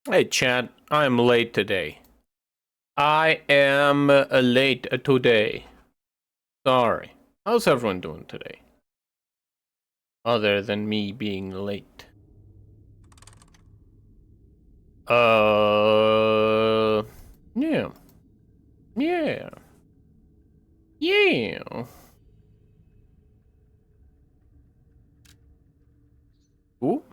Hey, chat. I'm late today. I am late today. Sorry. How's everyone doing today? Other than me being late. Yeah. Yeah. Yeah. Ooh.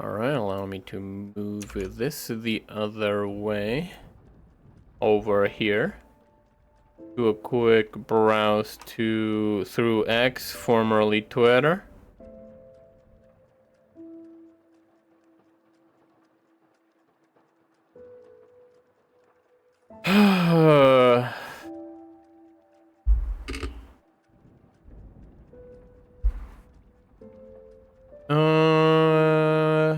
Alright, allow me to move this the other way. Over here. Do a quick browse through X, formerly Twitter. Uh,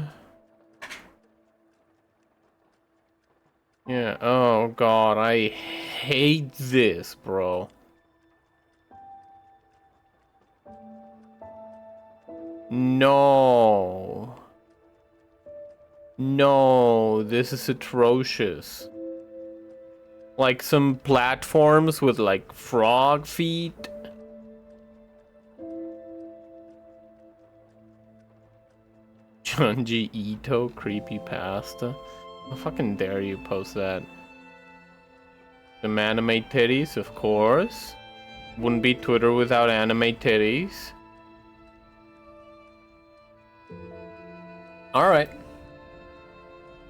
yeah, oh god, I hate this, bro. No. No, this is atrocious. Like some platforms with like frog feet. Junji Ito creepypasta. How fucking dare you post that? Some anime titties, of course. Wouldn't be Twitter without anime titties. Alright.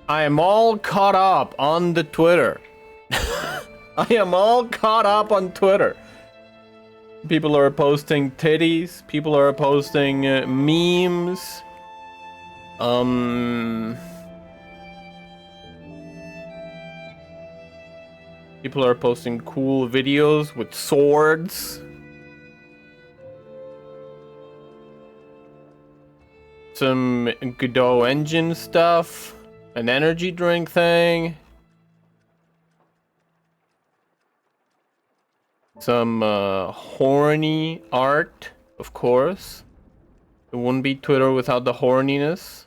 I am all caught up on the Twitter. I am all caught up on Twitter. People are posting titties. People are posting memes. People are posting cool videos with swords. Some Godot engine stuff. An energy drink thing. Some horny art, of course. It wouldn't be Twitter without the horniness.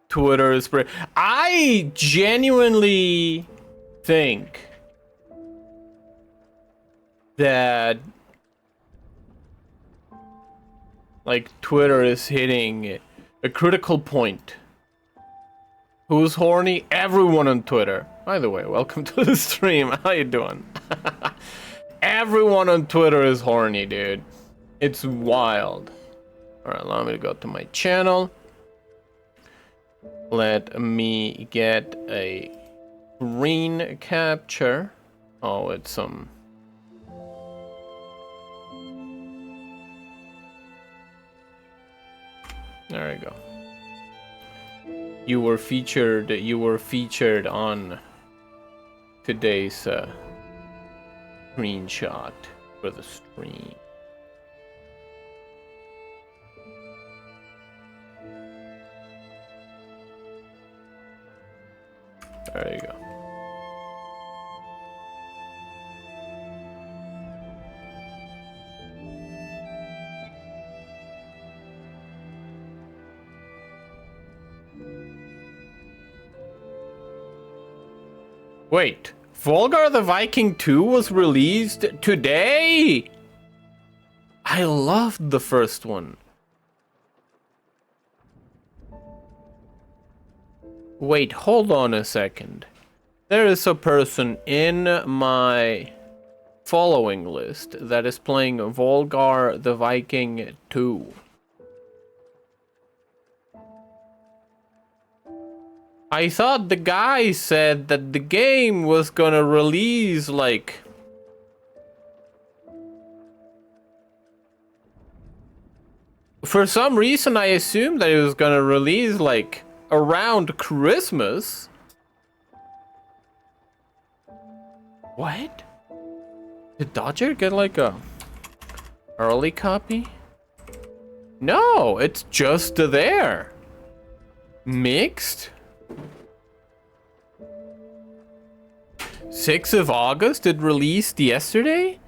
Twitter is pretty. I genuinely think that like Twitter is hitting a critical point. Who's horny? Everyone on Twitter. By the way, welcome to the stream. How you doing? Everyone on Twitter is horny, dude. It's wild. Alright, allow me to go to my channel. Let me get a green capture. Oh, it's some... There we go. You were featured on today's screenshot for the stream. There you go. Wait, Volgar the Viking 2 was released today? I loved the first one. Wait, hold on a second. There is a person in my following list that is playing Volgar the Viking 2. I thought the guy said that the game was gonna release like... For some reason I assumed that it was gonna release like around Christmas. What? Did Dodger get like a early copy? No, it's just there. Mixed? 6th of August? It released yesterday?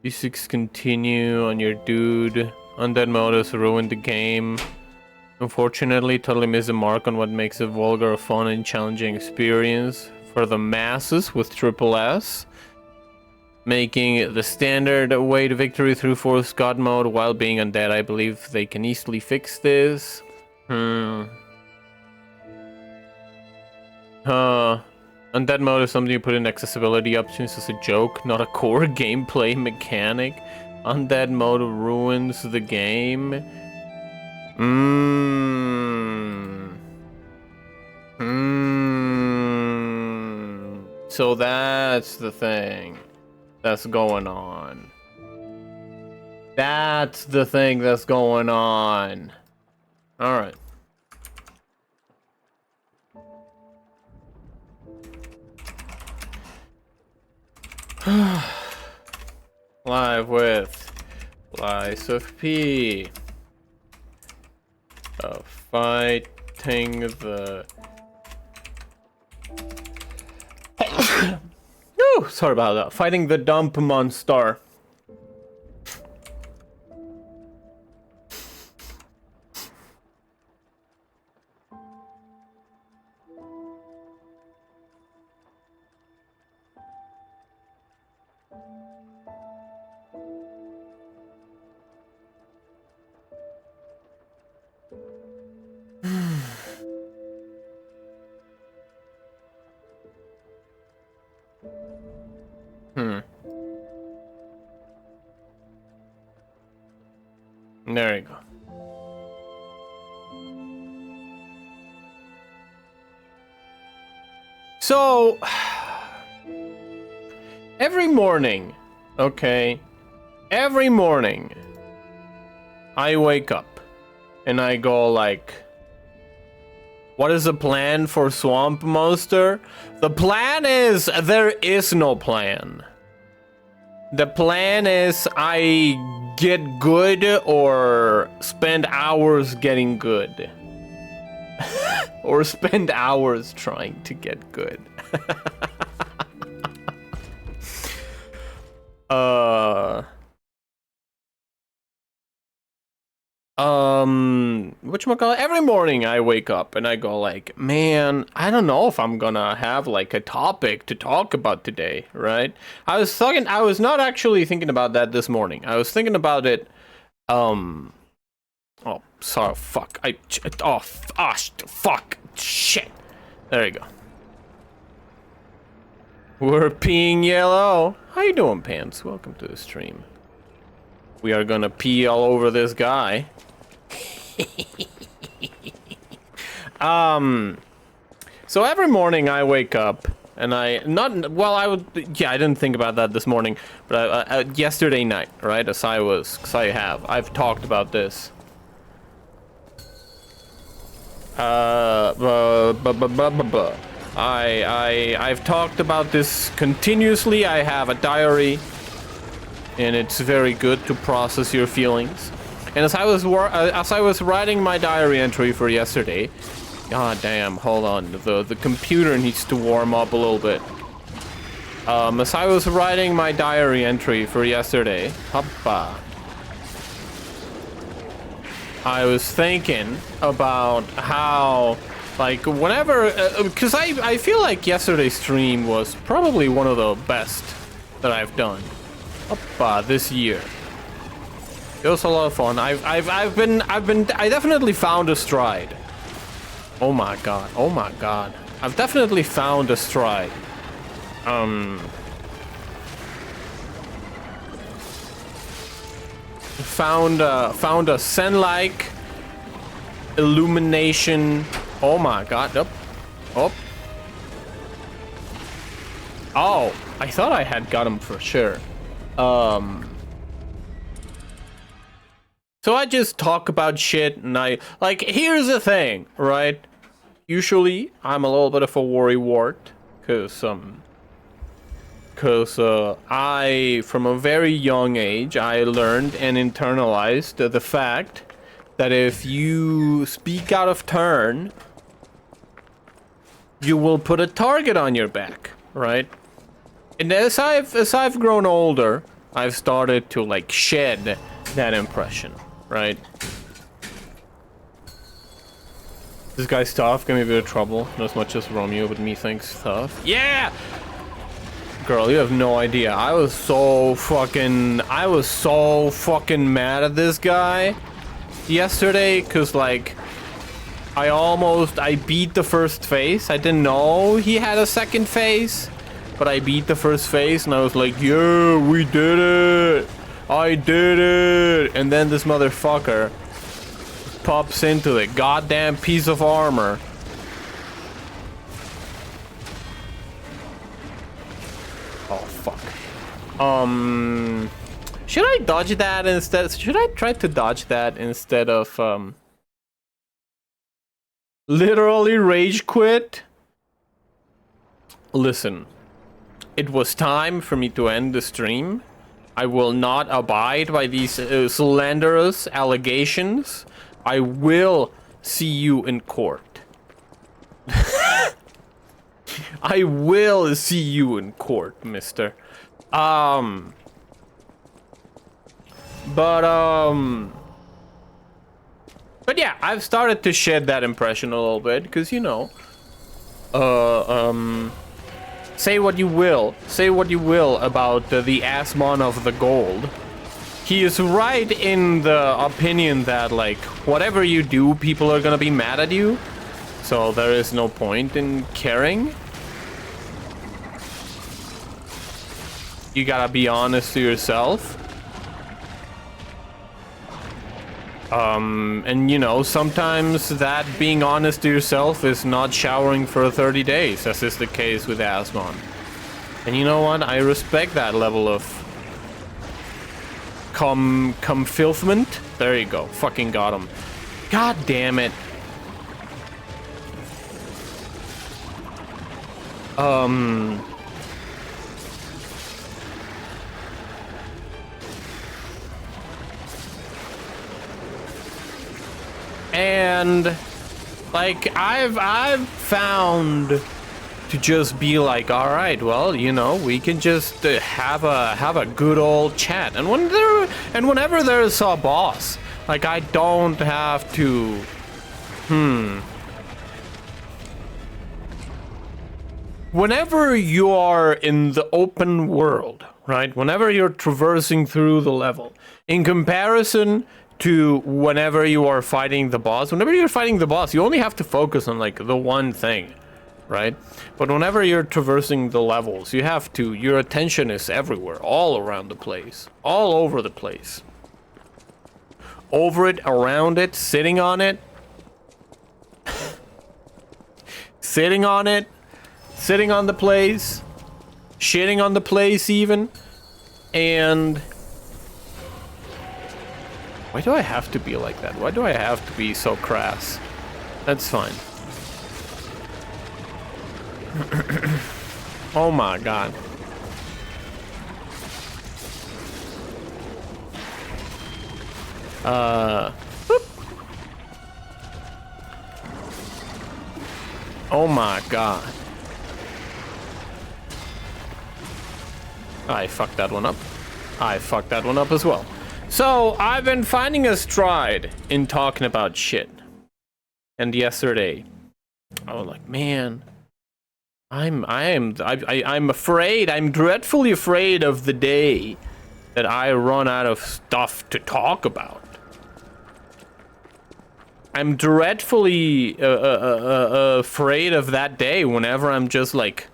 D6 continue on your dude. Undead modus ruined the game. Unfortunately, totally missed the mark on what makes a vulgar, fun, and challenging experience for the masses with triple S. Making the standard way to victory through Force God mode while being undead. I believe they can easily fix this. Undead mode is something you put in accessibility options as a joke, not a core gameplay mechanic. Undead mode ruins the game. So that's the thing that's going on. That's the thing that's going on. All right. Live with Lies of P. Fighting the... Oh, sorry about that. Fighting the dump monster. There you go. So, every morning, okay, every morning, I wake up and I go like, what is the plan for Swamp Monster? The plan is, there is no plan. The plan is I get good or spend hours getting good. Or spend hours trying to get good. Whatchamacallit? Every morning I wake up and I go like, man, I don't know if I'm gonna have like a topic to talk about today, right? I was not actually thinking about that this morning. I was thinking about it, oh, sorry, fuck, fuck, shit. There you go. We're peeing yellow. How you doing, Pants? Welcome to the stream. We are gonna pee all over this guy. So every morning I wake up and I didn't think about that this morning, but yesterday night, right, I've talked about this. I've talked about this continuously. I have a diary, and it's very good to process your feelings. And as I was writing my diary entry for yesterday, god damn, hold on, the computer needs to warm up a little bit. As I was writing my diary entry for yesterday, I was thinking about how, like, whenever, because I feel like yesterday's stream was probably one of the best that I've done this year. It was a lot of fun. I definitely found a stride. Oh my god. I've definitely found a stride. Found a Zen-like illumination. Oh my god. Oh, I thought I had got him for sure. So I just talk about shit, and here's the thing, right? Usually, I'm a little bit of a worrywart, cause I, from a very young age, I learned and internalized the fact that if you speak out of turn, you will put a target on your back, right? And as I've grown older, I've started to like shed that impression, right? This guy's tough, gonna be a bit of trouble. Not as much as Romeo, but methinks tough. Yeah! Girl, you have no idea. I was so fucking mad at this guy yesterday, cause like I beat the first phase. I didn't know he had a second phase, but I beat the first phase and I was like, yeah, we did it. I did it. And then this motherfucker pops into the goddamn piece of armor. Oh, fuck. Should I dodge that instead? Should I try to dodge that instead of, literally rage quit? Listen, it was time for me to end the stream. I will not abide by these slanderous allegations. I will see you in court. I will see you in court, mister. But yeah, I've started to shed that impression a little bit, because, you know, say what you will about the Asmon of the Gold. He is right in the opinion that, like, whatever you do, people are gonna be mad at you. So there is no point in caring. You gotta be honest to yourself. And you know, sometimes that being honest to yourself is not showering for 30 days, as is the case with Asmon. And you know what? I respect that level of filthment. There you go. Fucking got him. God damn it. And like I've found to just be like, all right, well, you know, we can just have a good old chat. And whenever there's a boss, like I don't have to whenever you are in the open world, right? Whenever you're traversing through the level, in comparison to whenever you are fighting the boss, whenever you're fighting the boss, you only have to focus on like the one thing, right? But whenever you're traversing the levels, you have to, your attention is everywhere, all around the place, all over the place. Over it, around it, sitting on it. Sitting on it. Sitting on the place. Shitting on the place even. And why do I have to be like that? Why do I have to be so crass? That's fine. Oh my god. Boop. Oh my god. I fucked that one up. I fucked that one up as well. So, I've been finding a stride in talking about shit. And yesterday, I was like, man, I'm afraid, I'm dreadfully afraid of the day that I run out of stuff to talk about. I'm dreadfully afraid of that day whenever I'm just like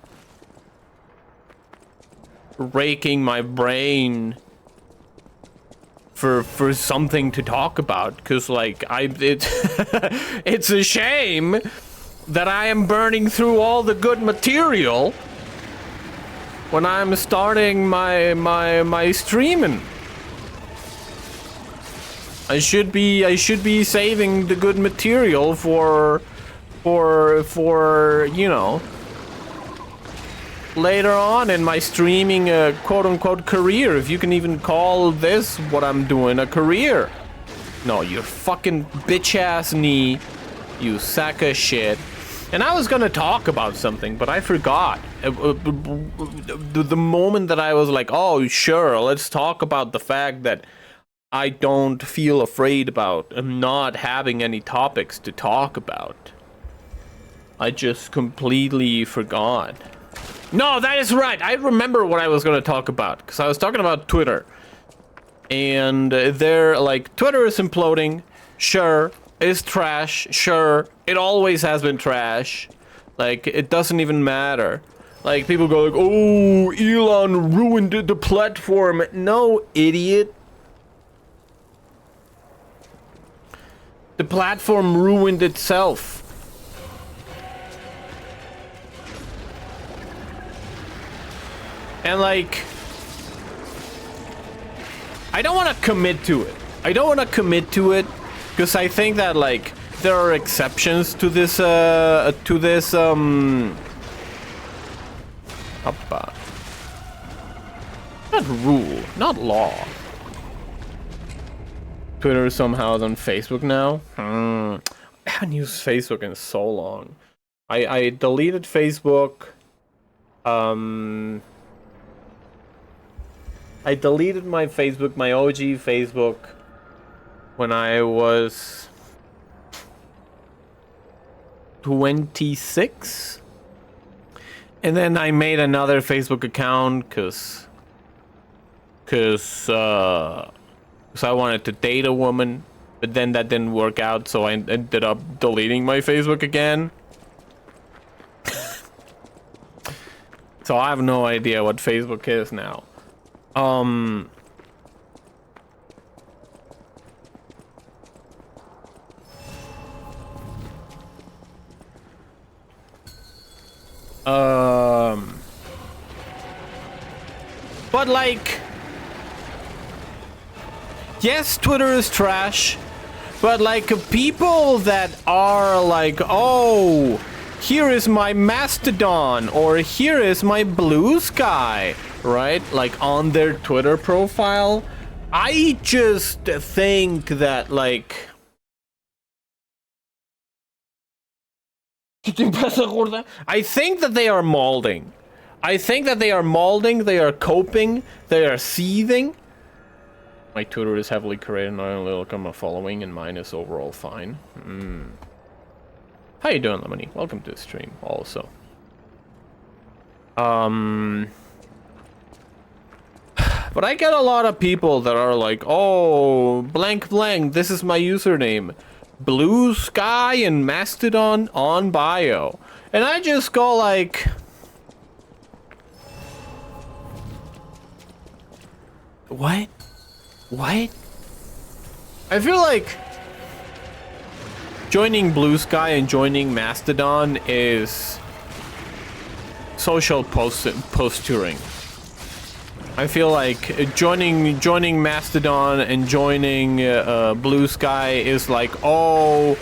raking my brain for something to talk about, because like it's a shame that I am burning through all the good material when I'm starting my streaming. I should be saving the good material for you know, later on in my streaming quote-unquote career, if you can even call this what I'm doing a career. No, your fucking bitch-ass knee, you sack of shit. And I was gonna talk about something, but I forgot. The moment that I was like, oh, sure, let's talk about the fact that I don't feel afraid about not having any topics to talk about. I just completely forgot. No, that is right. I remember what I was gonna talk about, because I was talking about Twitter. And they're like, Twitter is imploding. Sure. It's trash. Sure. It always has been trash. Like, it doesn't even matter. Like, people go like, oh, Elon ruined the platform. No, idiot. The platform ruined itself. And like, I don't want to commit to it. Because I think that like there are exceptions to this not rule, not law. Twitter somehow is on Facebook now. I haven't used Facebook in so long. I deleted Facebook. I deleted my Facebook, my OG Facebook, when I was 26. And then I made another Facebook account cause I wanted to date a woman, but then that didn't work out, so I ended up deleting my Facebook again. So I have no idea what Facebook is now. But like, yes, Twitter is trash, but like people that are like, oh, here is my Mastodon, or here is my Blue Sky, right? Like on their Twitter profile, I just think that like, I think that they are molding. They are coping, they are seething. My Twitter is heavily curated, and I only look at my following, and mine is overall fine. How you doing, Lemony? Welcome to the stream, also. But I get a lot of people that are like, oh, blank blank, this is my username. Blue Sky and Mastodon on bio. And I just go like, what? I feel like joining Blue Sky and joining Mastodon is social posturing. I feel like joining Mastodon and joining Blue Sky is like, oh,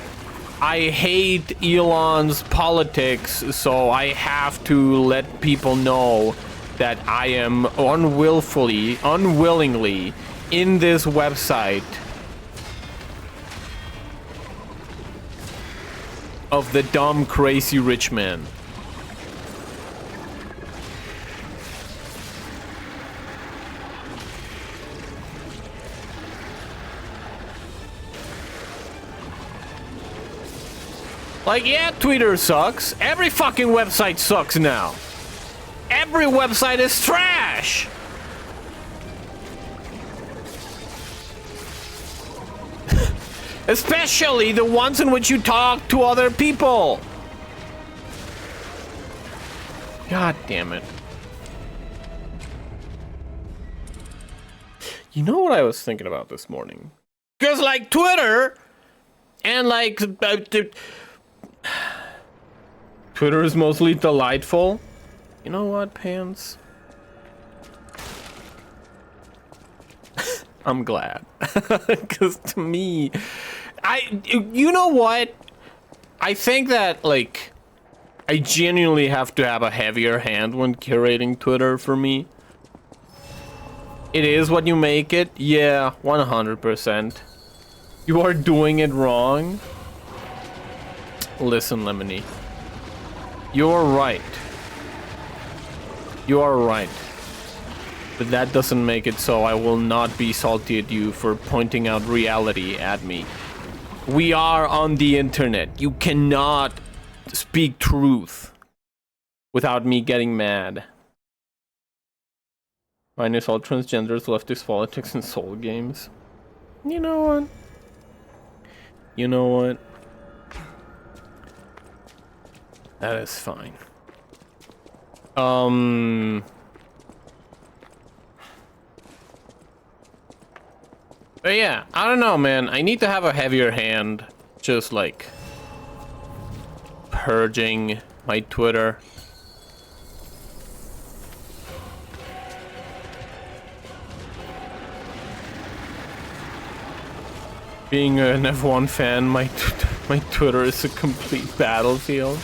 I hate Elon's politics, so I have to let people know that I am unwillingly in this website of the dumb, crazy rich man. Like, yeah, Twitter sucks. Every fucking website sucks now. Every website is trash. Especially the ones in which you talk to other people. God damn it. You know what I was thinking about this morning? Because, like, Twitter and, like, Twitter is mostly delightful. You know what, Pants? I'm glad. Because to me, you know what? I think that, like, I genuinely have to have a heavier hand when curating Twitter for me. It is what you make it. Yeah, 100%. You are doing it wrong. Listen, Lemony. You're right. You are right. But that doesn't make it so I will not be salty at you for pointing out reality at me. We are on the internet. You cannot speak truth without me getting mad. Minus all transgenders, leftist politics, and soul games. You know what? You know what? That is fine. But yeah, I don't know, man. I need to have a heavier hand. Just like purging my Twitter. Being an F1 fan, my Twitter is a complete battlefield.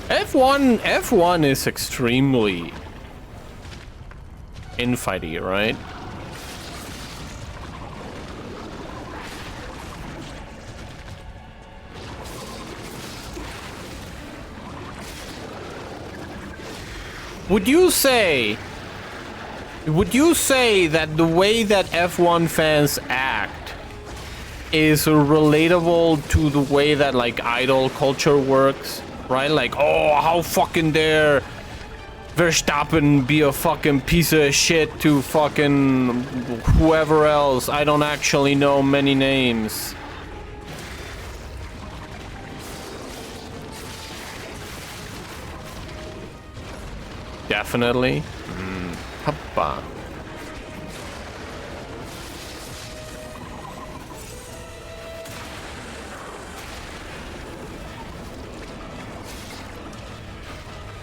F1 is extremely infighty, right? Would you say that the way that F1 fans act is relatable to the way that like idol culture works, right? Like, oh, how fucking dare Verstappen be a fucking piece of shit to fucking whoever else. I don't actually know many names. Definitely. Hoppa.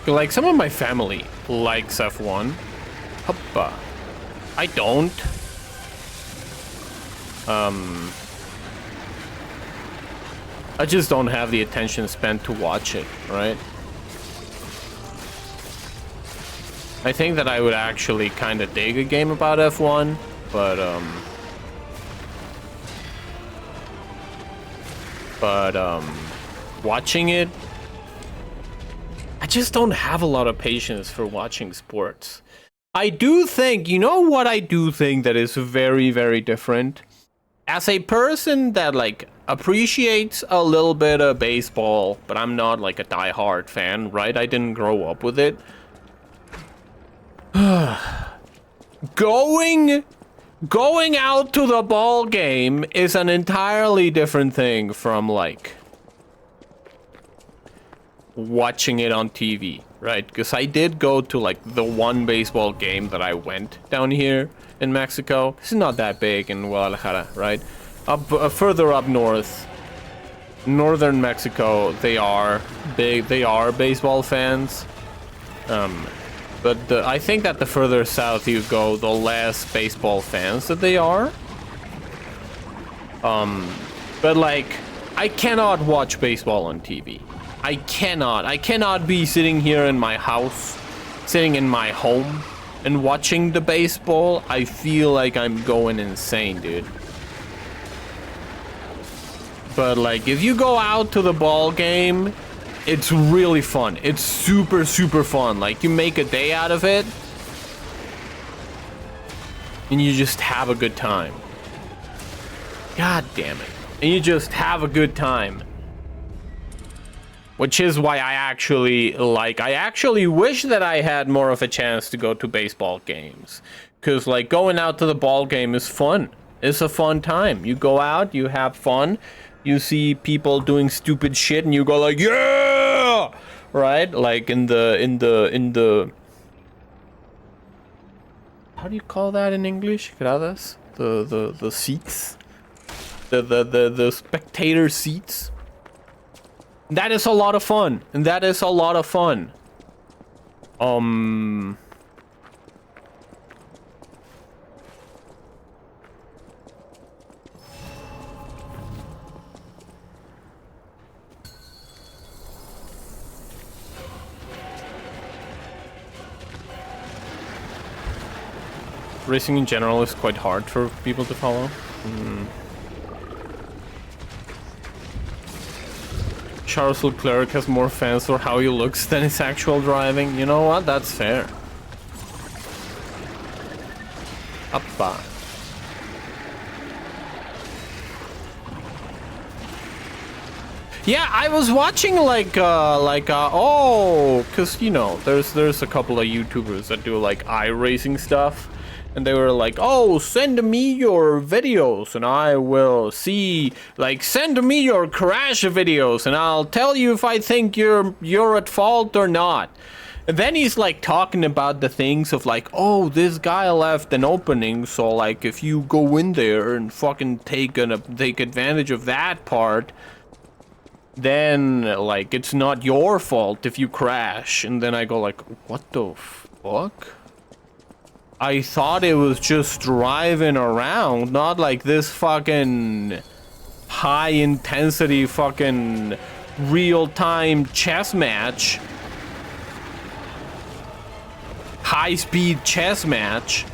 Like, some of my family likes F1. Hoppa. I don't. I just don't have the attention spent to watch it, right? I think that I would actually kind of dig a game about F1, but watching it, I just don't have a lot of patience for watching sports. I do think, you know what I do think that is very, very different? As a person that, like, appreciates a little bit of baseball, but I'm not, like, a diehard fan, right? I didn't grow up with it. Going out to the ball game is an entirely different thing from, like, watching it on TV, right? Because I did go to, like, the one baseball game that I went down here in Mexico. It's not that big in Guadalajara, right? Further up north, northern Mexico, they are big. They are baseball fans. But I think that the further south you go, the less baseball fans that they are. But like, I cannot watch baseball on TV. I cannot be sitting here in my house, sitting in my home, and watching the baseball. I feel like I'm going insane, dude. But like, if you go out to the ball game, it's really fun. It's super, super fun. Like, you make a day out of it, and you just have a good time. God damn it. And you just have a good time. Which is why I actually wish that I had more of a chance to go to baseball games. Because, like, going out to the ball game is fun. It's a fun time. You go out, you have fun. You see people doing stupid shit, and you go like, yeah! Right? Like, in the... How do you call that in English? Gradas? The seats? The spectator seats? That is a lot of fun. And that is a lot of fun. Racing in general is quite hard for people to follow. Charles Leclerc has more fans for how he looks than his actual driving. You know what? That's fair. Appa. Yeah, I was watching cause you know, there's a couple of YouTubers that do like iRacing stuff, and they were like, oh, send me your videos and I will see, like, send me your crash videos and I'll tell you if I think you're at fault or not. And then he's like talking about the things of like, oh, this guy left an opening, so like if you go in there and fucking take advantage of that part, then like it's not your fault if you crash. And then I go like, what the fuck? I thought it was just driving around, not like this fucking high intensity fucking real-time chess match. High-speed chess match.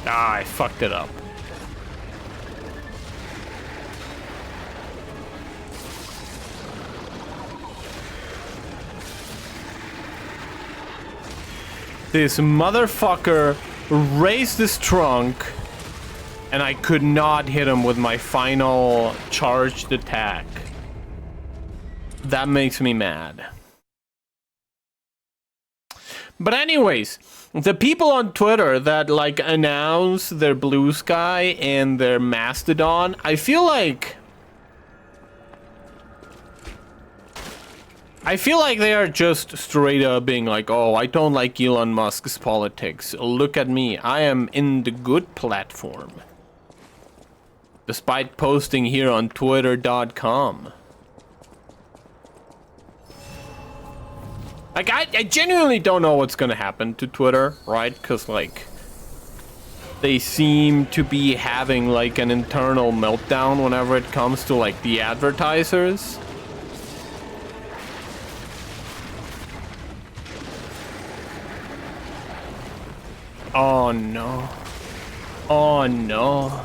Ah, I fucked it up. This motherfucker raised his trunk, and I could not hit him with my final charged attack. That makes me mad. But anyways, the people on Twitter that like announce their Blue Sky and their Mastodon, I feel like they are just straight up being like, oh, I don't like Elon Musk's politics. Look at me, I am in the good platform. Despite posting here on twitter.com. Like, I genuinely don't know what's gonna happen to Twitter, right? Because, like, they seem to be having, like, an internal meltdown whenever it comes to, like, the advertisers. Oh, no. Oh, no.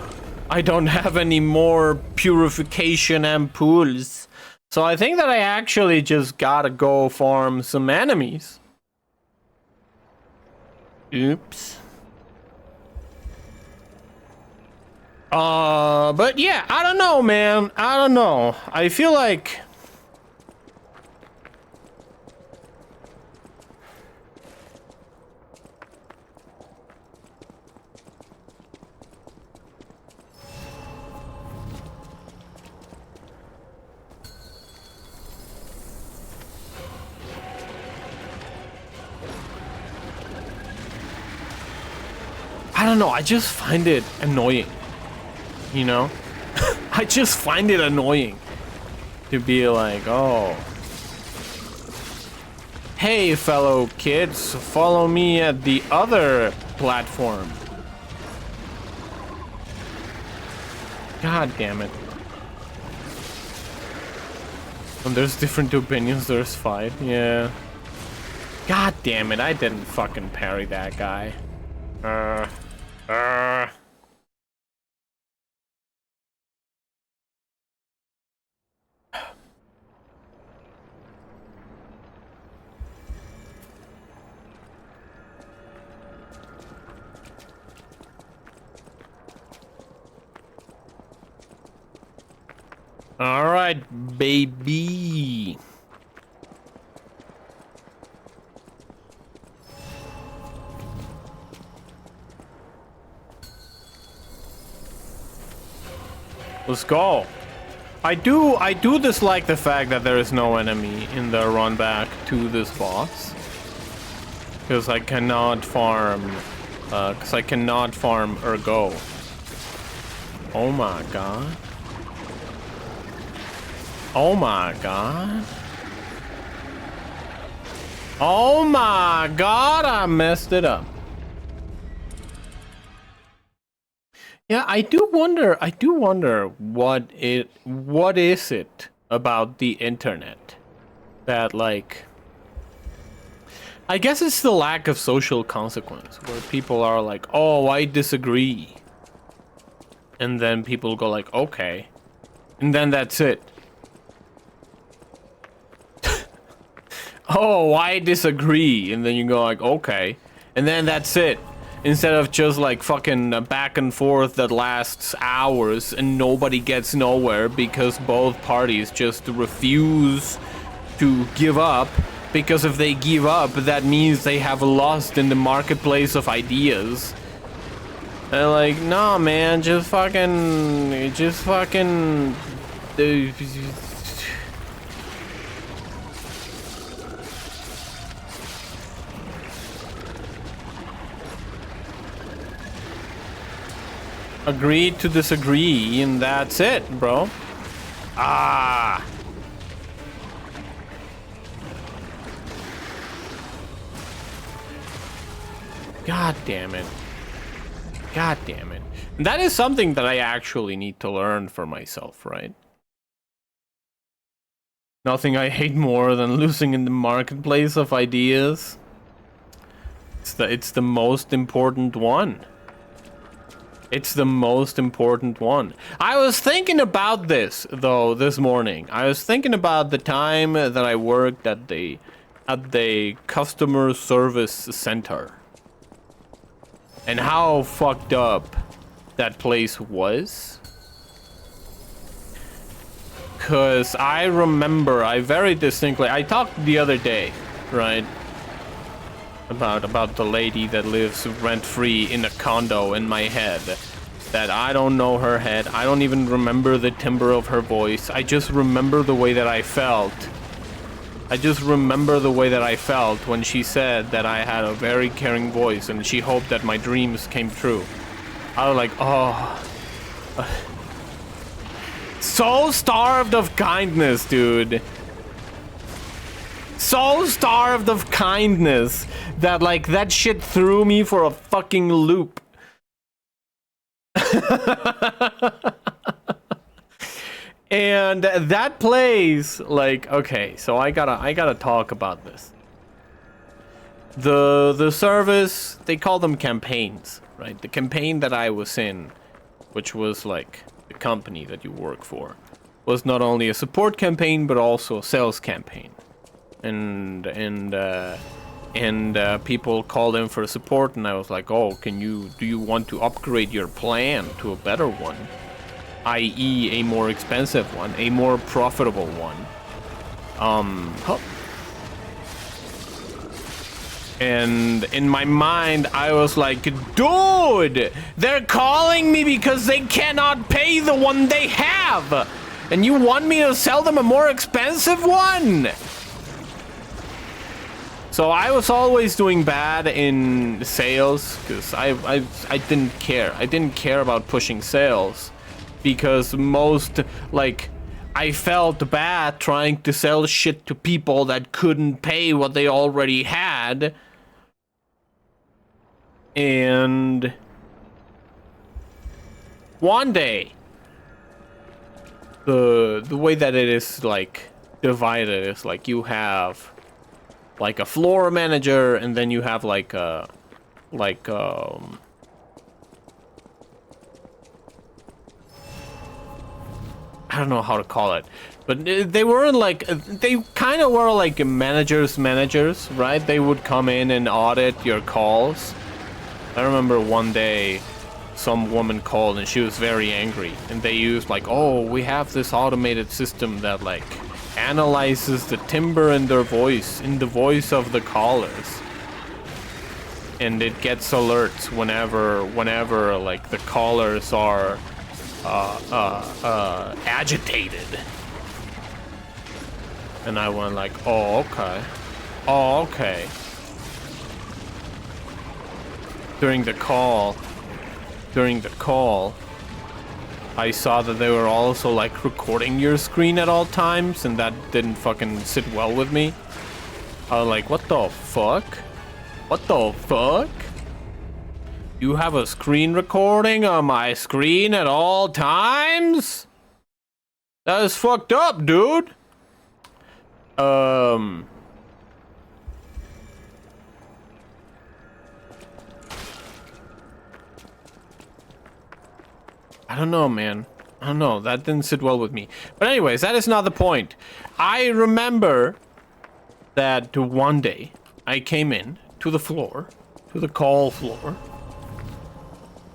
I don't have any more purification ampoules. So I think that I actually just gotta go farm some enemies. Oops. But yeah, I don't know, man. I don't know. I feel like... I don't know, I just find it annoying, you know? I just find it annoying to be like, oh, hey, fellow kids, follow me at the other platform. God damn it. When there's different opinions, there's fight, yeah. God damn it, I didn't fucking parry that guy. All right, baby. Let's go. I do dislike the fact that there is no enemy in the run back to this boss. Because I cannot farm Ergo. Oh my god. Oh my god. Oh my god, I messed it up. Yeah, I do wonder what is it about the internet that, like, I guess it's the lack of social consequence, where people are like, oh, I disagree. And then people go like, okay. And then that's it. Oh, I disagree. And then you go like, okay. And then that's it. Instead of just like fucking back and forth that lasts hours and nobody gets nowhere because both parties just refuse to give up. Because if they give up, that means they have lost in the marketplace of ideas. They're like, nah, man, just fucking... Agree to disagree, and that's it, bro. Ah. God damn it. God damn it. And that is something that I actually need to learn for myself, right? Nothing I hate more than losing in the marketplace of ideas. It's the most important one. It's the most important one. I was thinking about this, though, this morning. I was thinking about the time that I worked at the customer service center. And how fucked up that place was. Cause I remember, I very distinctly, I talked the other day, right? About the lady that lives rent-free in a condo in my head. That I don't know her head. I don't even remember the timbre of her voice. I just remember the way that I felt. I just remember the way that I felt when she said that I had a very caring voice and she hoped that my dreams came true. I was like, oh. So starved of kindness, dude. So starved of kindness that, like, that shit threw me for a fucking loop. And that plays like, okay, so I gotta talk about this. The service, they call them campaigns, right? The campaign that I was in, which was like the company that you work for, was not only a support campaign but also a sales campaign. And people called in for support, and I was like, oh, do you want to upgrade your plan to a better one? I.e. a more expensive one, a more profitable one. And in my mind, I was like, dude, they're calling me because they cannot pay the one they have. And you want me to sell them a more expensive one? So I was always doing bad in sales because I didn't care. I didn't care about pushing sales because I felt bad trying to sell shit to people that couldn't pay what they already had. And one day, the way that it is like divided is like you have like a floor manager, and then you have like I don't know how to call it, but they weren't like, they kind of were like managers, right? They would come in and audit your calls. I remember one day some woman called and she was very angry, and they used like, oh, we have this automated system that like analyzes the timbre in their voice, in the voice of the callers, and it gets alerts whenever like the callers are agitated. And I went like, oh okay. During the call, I saw that they were also like recording your screen at all times, and that didn't fucking sit well with me. I was like, what the fuck? What the fuck? You have a screen recording on my screen at all times? That is fucked up, dude. I don't know, man. I don't know. That didn't sit well with me. But anyways, that is not the point. I remember that one day I came in to the floor, to the call floor,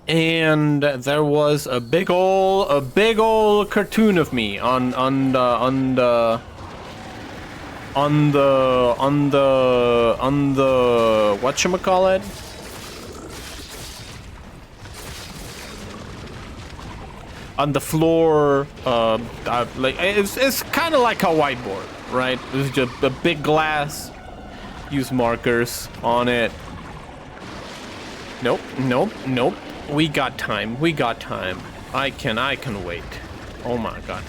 and there was a big old cartoon of me on the whatchamacallit? On the floor, like it's kind of like a whiteboard, right? It's just a big glass. Use markers on it. Nope. We got time. I can wait. Oh my god.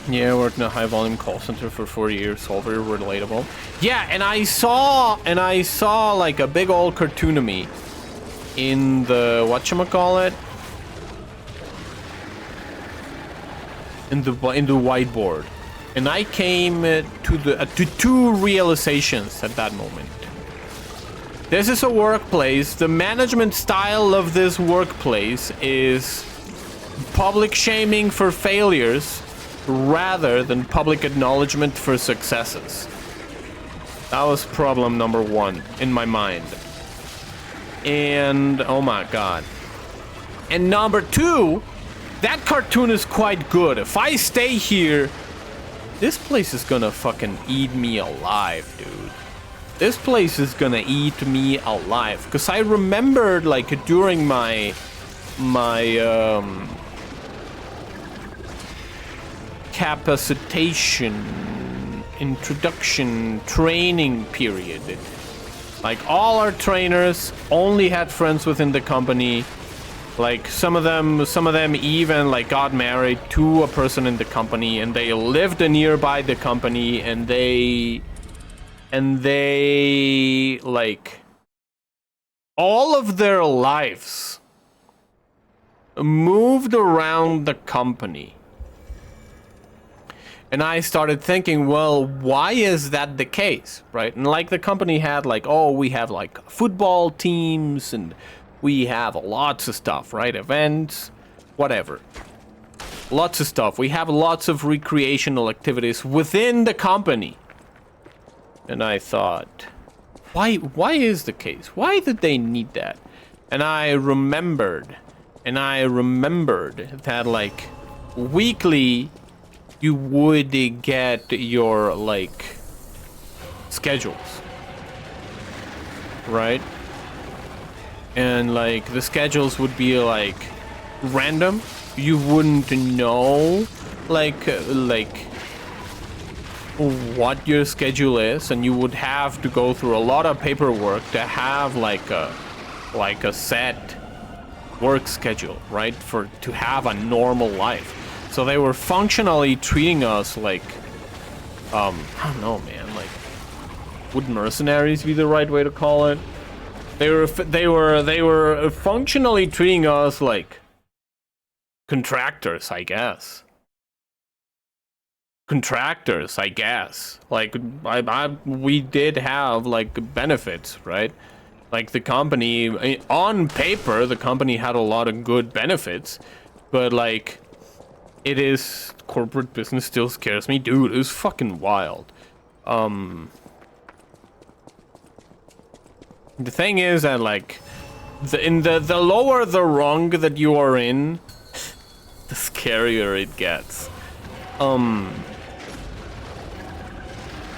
Yeah, I worked in a high volume call center for 4 years. All very relatable. Yeah, and I saw like a big old cartoon of me in the whatchamacallit? In the whiteboard. And I came to two realizations at that moment. This is a workplace. The management style of this workplace is public shaming for failures rather than public acknowledgement for successes. That was problem number one in my mind. And oh my god. And number two, that cartoon is quite good. If I stay here, this place is gonna fucking eat me alive, dude. This place is gonna eat me alive. Because I remembered, like, during my capacitation, introduction, training period. Like, all our trainers only had friends within the company. Like, some of them even, like, got married to a person in the company, and they lived nearby the company, and they, like, all of their lives moved around the company. And I started thinking, well, why is that the case, right? And like the company had like, oh, we have like football teams and we have lots of stuff, right? Events, whatever. Lots of stuff. We have lots of recreational activities within the company. And I thought, why is the case? Why did they need that? And I remembered that like weekly you would get your like schedules, right? And like the schedules would be like random. You wouldn't know like what your schedule is, and you would have to go through a lot of paperwork to have like a set work schedule, right? To have a normal life. So they were functionally treating us like, I don't know, man. Like, would mercenaries be the right way to call it? They were functionally treating us like contractors, I guess. Like, we did have like benefits, right? Like the company, on paper, the company had a lot of good benefits, but like, it is, corporate business still scares me. Dude, it was fucking wild. The thing is that, like, the lower the rung that you are in, the scarier it gets.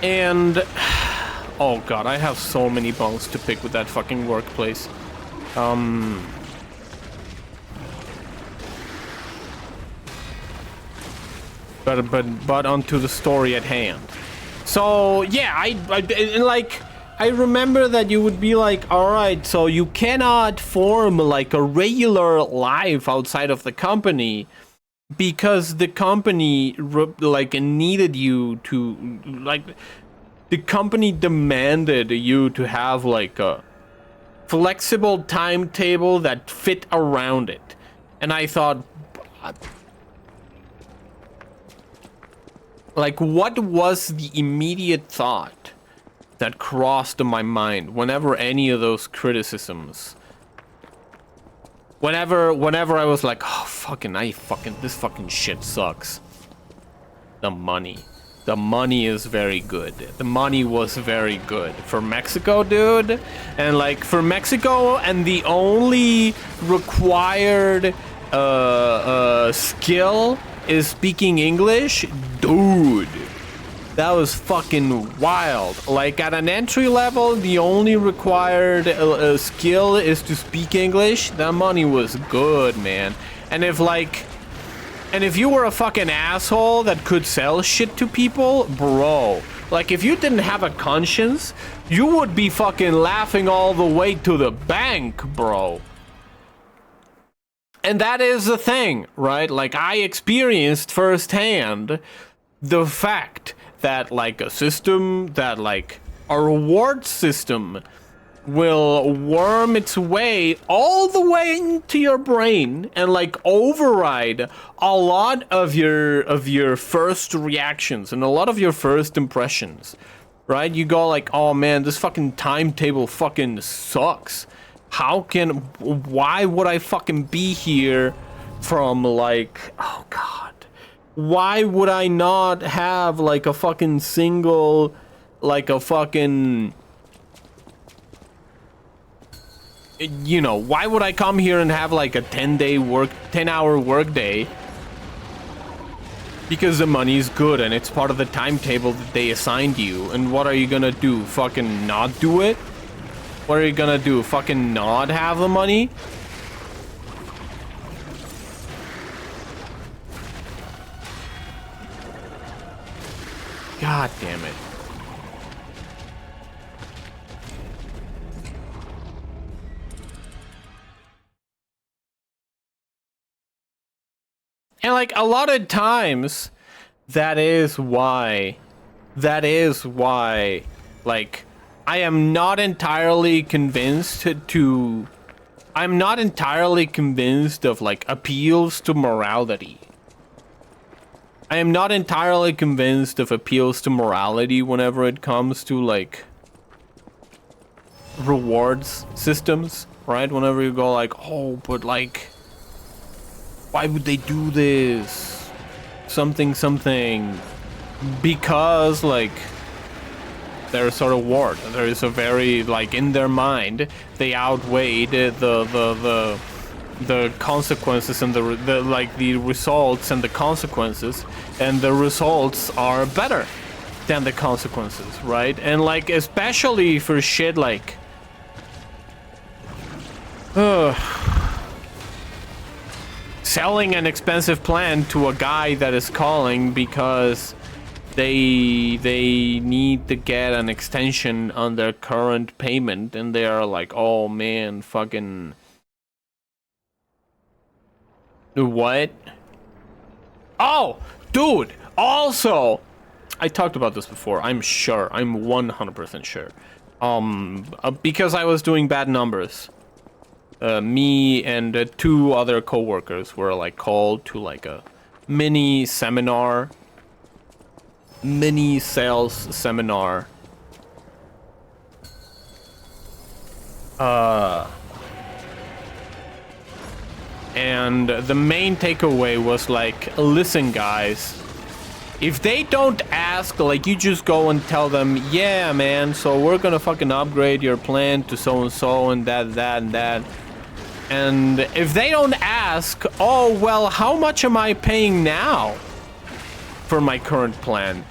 And, oh god, I have so many bones to pick with that fucking workplace. But onto the story at hand. So yeah, I remember that you would be like, all right, so you cannot form like a regular life outside of the company because the company like needed you to like the company demanded you to have like a flexible timetable that fit around it. And I thought, like, what was the immediate thought that crossed my mind whenever any of those criticisms, whenever I was like, oh this fucking shit sucks. The money is very good. The money was very good for Mexico, dude. And like for Mexico, and the only required skill is speaking English, dude. That was fucking wild. Like at an entry level, the only required skill is to speak English. That money was good, man. And if you were a fucking asshole that could sell shit to people, bro, like if you didn't have a conscience, you would be fucking laughing all the way to the bank, bro. And that is the thing, right? Like I experienced firsthand the fact that like a system that like a reward system will worm its way all the way into your brain and like override a lot of your first reactions and a lot of your first impressions, right? You go like, oh man, this fucking timetable fucking sucks. Why would I fucking be here from like, oh god, why would I not have like a fucking single, like a fucking, you know, why would I come here and have like a 10-hour work day? Because the money's good and it's part of the timetable that they assigned you. And what are you gonna do? Fucking not do it? What are you gonna do? Fucking not have the money? God damn it. And like a lot of times, that is why, like, I'm not entirely convinced of like appeals to morality. I am not entirely convinced of appeals to morality whenever it comes to like rewards systems, right? Whenever you go like, oh, but like, why would they do this? Something. Because like there's a reward. There is a very like in their mind they outweighed the consequences and the like the results and the consequences, and the results are better than the consequences, right? And like especially for shit like selling an expensive plan to a guy that is calling because they need to get an extension on their current payment, and they are like, oh man, fucking what? Oh, dude, also, I talked about this before, I'm 100% sure. Because I was doing bad numbers. Me and two other coworkers were like called to like a mini sales seminar. And the main takeaway was like, listen guys, if they don't ask, like, you just go and tell them, yeah man, so we're gonna fucking upgrade your plan to so and so and that and that. And if they don't ask, oh well, how much am I paying now for my current plan?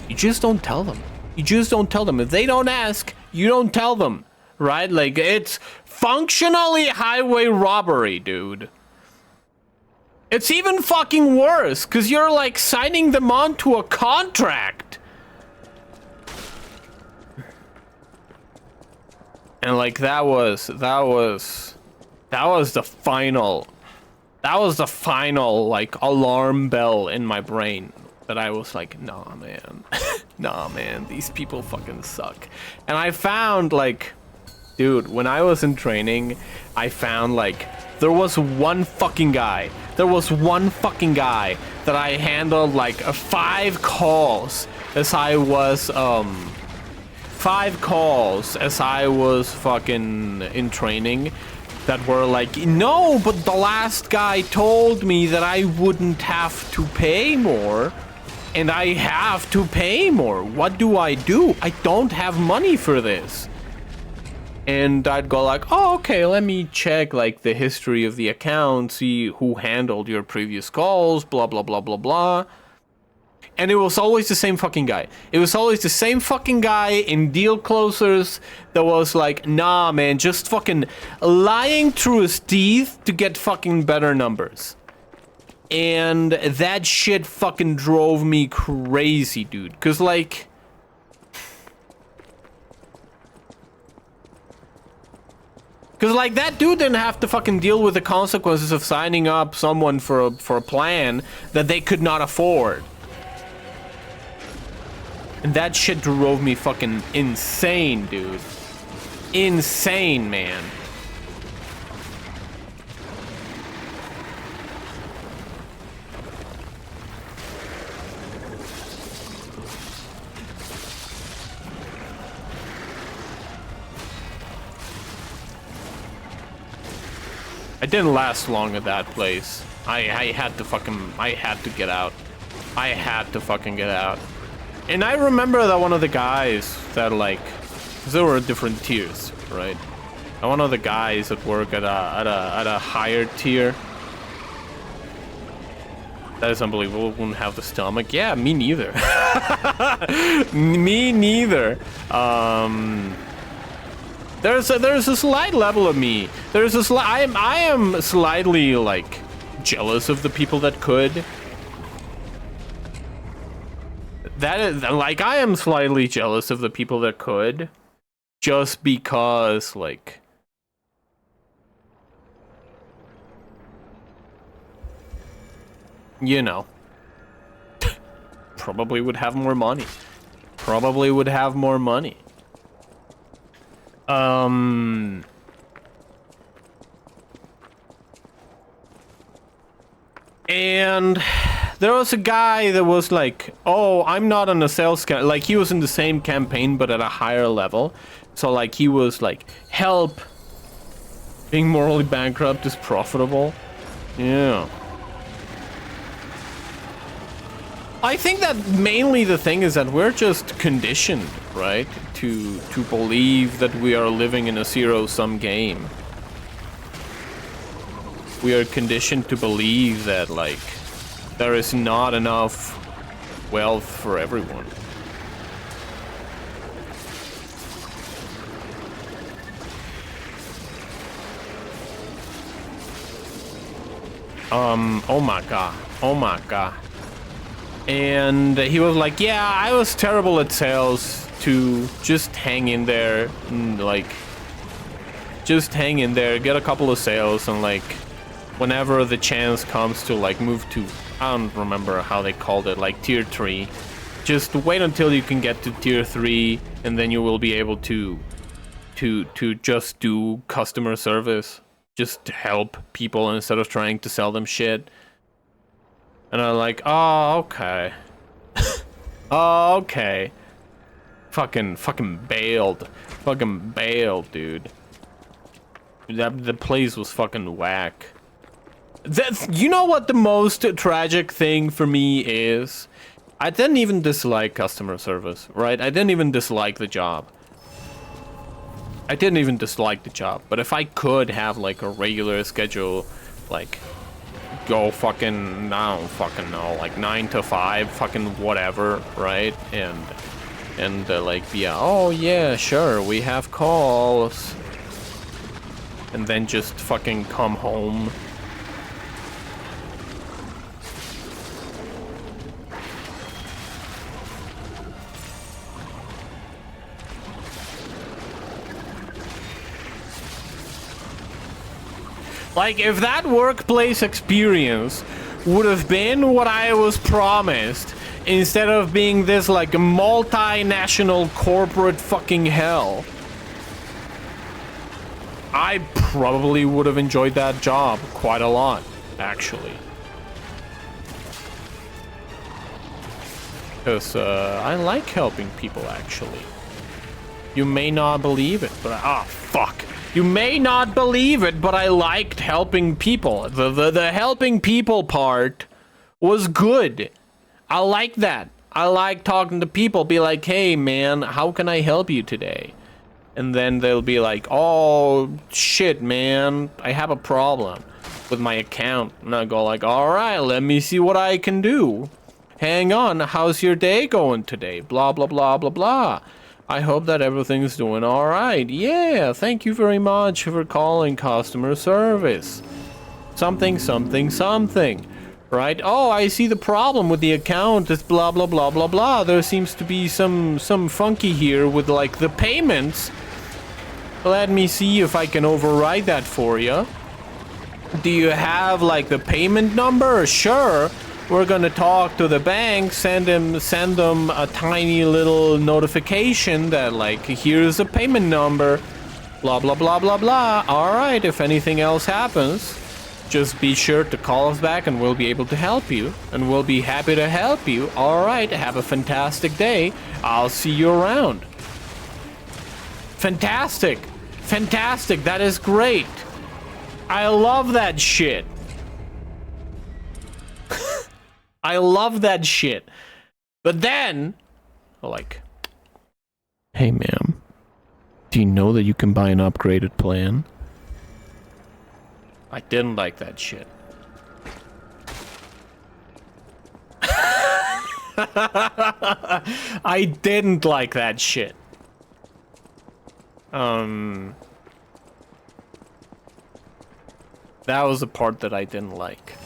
You just don't tell them. If they don't ask, you don't tell them, right? Like, it's functionally highway robbery, dude. It's even fucking worse, because you're like signing them on to a contract. And like that was the final That was the final, like, alarm bell in my brain. That I was like, nah, man. Nah, man, these people fucking suck. And I found, like... Dude, when I was in training, I found, like... There was one fucking guy. There was one fucking guy that I handled, like, 5 calls as I was, 5 calls as I was fucking in training that were like, no, but the last guy told me that I wouldn't have to pay more, and I have to pay more. What do? I don't have money for this. And I'd go like, oh, okay, let me check like the history of the account, see who handled your previous calls, blah, blah, blah, blah, blah. And it was always the same fucking guy. It was always the same fucking guy in deal closers that was like, nah, man, just fucking lying through his teeth to get fucking better numbers. And that shit fucking drove me crazy, dude. Cause like... Cause like that dude didn't have to fucking deal with the consequences of signing up someone for a plan that they could not afford. And that shit drove me fucking insane, dude. Insane, man. I didn't last long at that place. I had to get out. I had to fucking get out. And I remember that one of the guys that like, 'cause there were different tiers, right? And one of the guys that work at a higher tier. That is unbelievable. Wouldn't have the stomach. Yeah, me neither. Me neither. There's a slight level of me. I am slightly like jealous of the people that could. That is like, I am slightly jealous of the people that could, just because like, you know, probably would have more money. Probably would have more money. And there was a guy that was like, oh, I'm not on a sales like he was in the same campaign but at a higher level. So like he was like, help, being morally bankrupt is profitable. Yeah. I think that mainly the thing is that we're just conditioned, right? To believe that we are living in a zero-sum game. We are conditioned to believe that, like, there is not enough wealth for everyone. Oh my god. Oh my god. And he was like, yeah, I was terrible at sales, to just hang in there, and like, just hang in there, get a couple of sales, and like, whenever the chance comes to like move to, I don't remember how they called it, like tier 3, just wait until you can get to tier 3, and then you will be able to just do customer service, just help people instead of trying to sell them shit. And I'm like, oh, okay. Oh, okay. Fucking bailed. Fucking bailed, dude. The place was fucking whack. You know what the most tragic thing for me is? I didn't even dislike customer service, right? I didn't even dislike the job. I didn't even dislike the job. But if I could have like a regular schedule, like go fucking, I don't fucking know, like 9 to 5, fucking whatever, right? And like, yeah, oh yeah, sure, we have calls. And then just fucking come home. Like, if that workplace experience would have been what I was promised, instead of being this, like, multinational corporate fucking hell, I probably would have enjoyed that job quite a lot, actually. Because I like helping people, actually. You may not believe it, but fuck. You may not believe it, but I liked helping people. The helping people part was good. I like that. I like talking to people, be like, hey man, how can I help you today? And then they'll be like, oh shit man, I have a problem with my account. And I go like, all right, let me see what I can do. Hang on, how's your day going today? Blah, blah, blah, blah, blah. I hope that everything's doing all right. Yeah, thank you very much for calling customer service. Something, something, something. Right? Oh, I see the problem with the account is blah, blah, blah, blah, blah. There seems to be some funky here with, like, the payments. Let me see if I can override that for you. Do you have, like, the payment number? Sure. We're gonna talk to the bank, send them a tiny little notification that, like, here's a payment number, blah, blah, blah, blah, blah. All right, if anything else happens, just be sure to call us back and we'll be able to help you. And we'll be happy to help you. All right, have a fantastic day. I'll see you around. Fantastic. Fantastic. That is great. I love that shit. I love that shit. But then, like, hey ma'am, do you know that you can buy an upgraded plan? I didn't like that shit. I didn't like that shit. That was the part that I didn't like.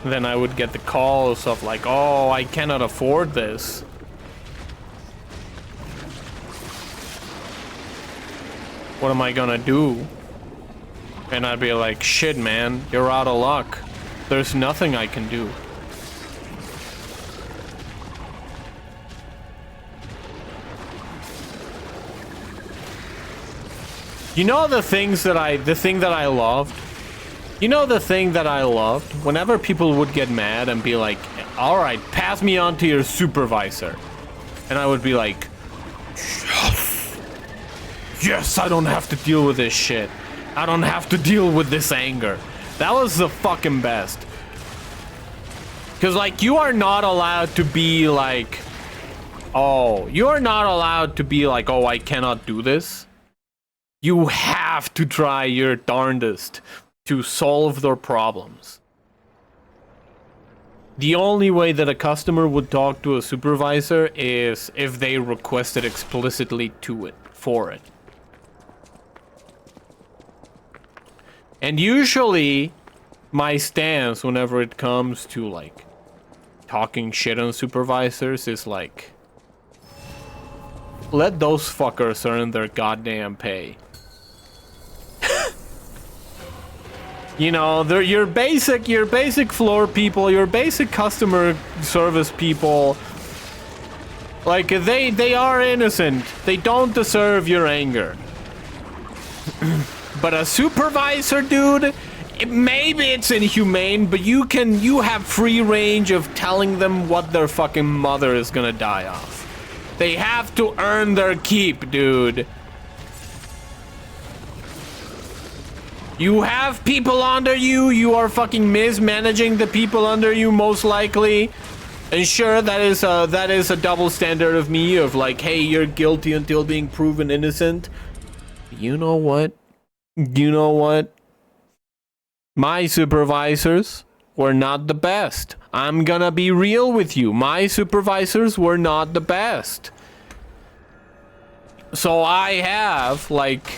Then I would get the calls of like, oh, I cannot afford this. What am I gonna do? And I'd be like, shit, man, you're out of luck. There's nothing I can do. You know the thing that I loved? You know the thing that I loved? Whenever people would get mad and be like, all right, pass me on to your supervisor. And I would be like, yes! Yes, I don't have to deal with this shit. I don't have to deal with this anger. That was the fucking best. Because, like, you are not allowed to be like, oh, you are not allowed to be like, oh, I cannot do this. You have to try your darndest to solve their problems. The only way that a customer would talk to a supervisor is if they requested explicitly for it. And usually, my stance whenever it comes to, like, talking shit on supervisors is like, let those fuckers earn their goddamn pay. You know, they're your basic floor people, your basic customer service people. Like, they are innocent. They don't deserve your anger. But a supervisor, dude, maybe it's inhumane, but you have free range of telling them what their fucking mother is gonna die of. They have to earn their keep, dude. You have people under you, you are fucking mismanaging the people under you, most likely. And sure, that is a double standard of me, of like, hey, you're guilty until being proven innocent. You know what? You know what? My supervisors were not the best. I'm gonna be real with you. My supervisors were not the best. So I have, like...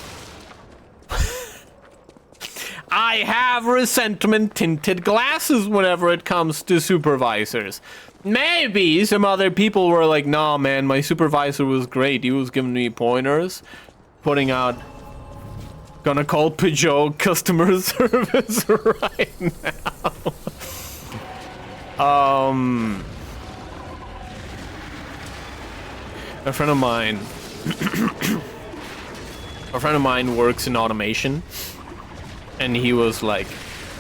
I have resentment tinted glasses whenever it comes to supervisors. Maybe some other people were like, nah, man, my supervisor was great. He was giving me pointers, putting out, gonna call Peugeot customer service right now. A friend of mine works in automation, and he was like,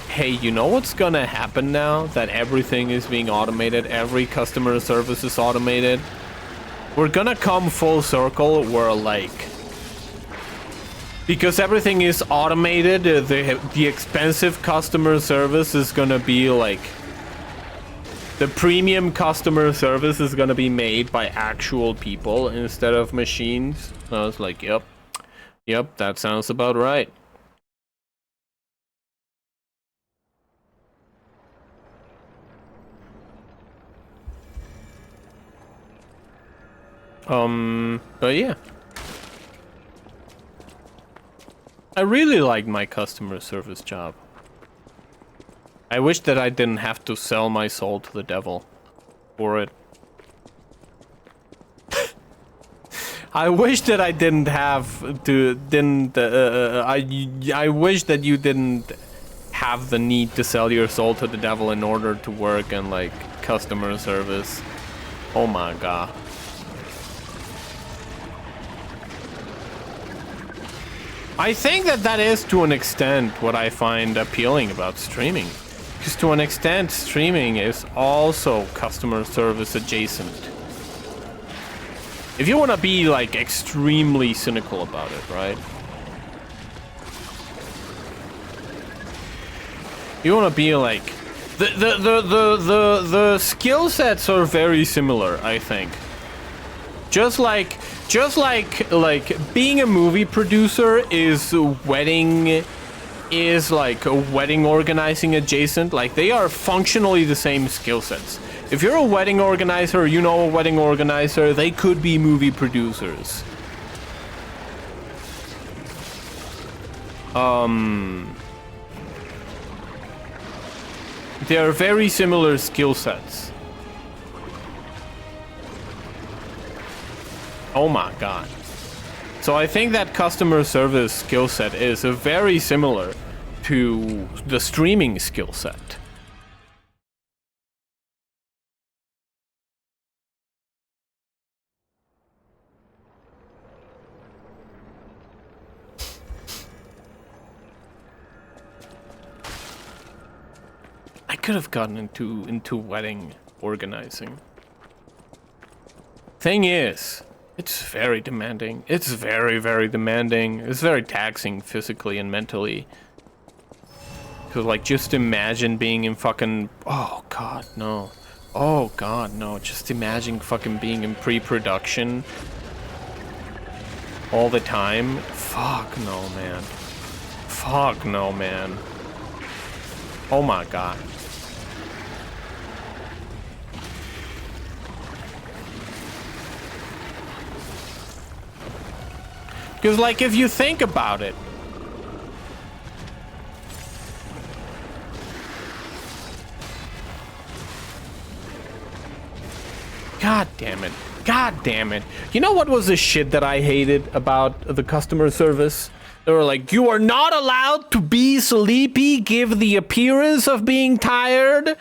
hey, you know what's gonna happen now that everything is being automated, every customer service is automated? We're gonna come full circle where, like, because everything is automated, the expensive customer service is gonna be like, the premium customer service is gonna be made by actual people instead of machines. I was like, yep, that sounds about right. But yeah. I really like my customer service job. I wish that I didn't have to sell my soul to the devil for it. I wish that I didn't have to, I wish that you didn't have the need to sell your soul to the devil in order to work in, like, customer service. Oh my god. I think that is, to an extent, what I find appealing about streaming. Because to an extent, streaming is also customer service adjacent. If you want to be, like, extremely cynical about it, right? You want to be, like... The skill sets are very similar, I think. Just like being a movie producer is like a wedding organizing adjacent. Like, they are functionally the same skill sets. If you're a wedding organizer, you know a wedding organizer, they could be movie producers. They are very similar skill sets. Oh my god. So I think that customer service skill set is very similar to the streaming skill set. I could have gotten into wedding organizing. Thing is, it's very demanding. It's very, very demanding. It's very taxing physically and mentally. Cause, like, just imagine being in fucking... Oh god, no. Oh god, no. Just imagine fucking being in pre-production all the time. Fuck no, man. Fuck no, man. Oh my god. Because, like, if you think about it, god damn it. God damn it. You know what was the shit that I hated about the customer service? They were like, you are not allowed to be sleepy, give the appearance of being tired,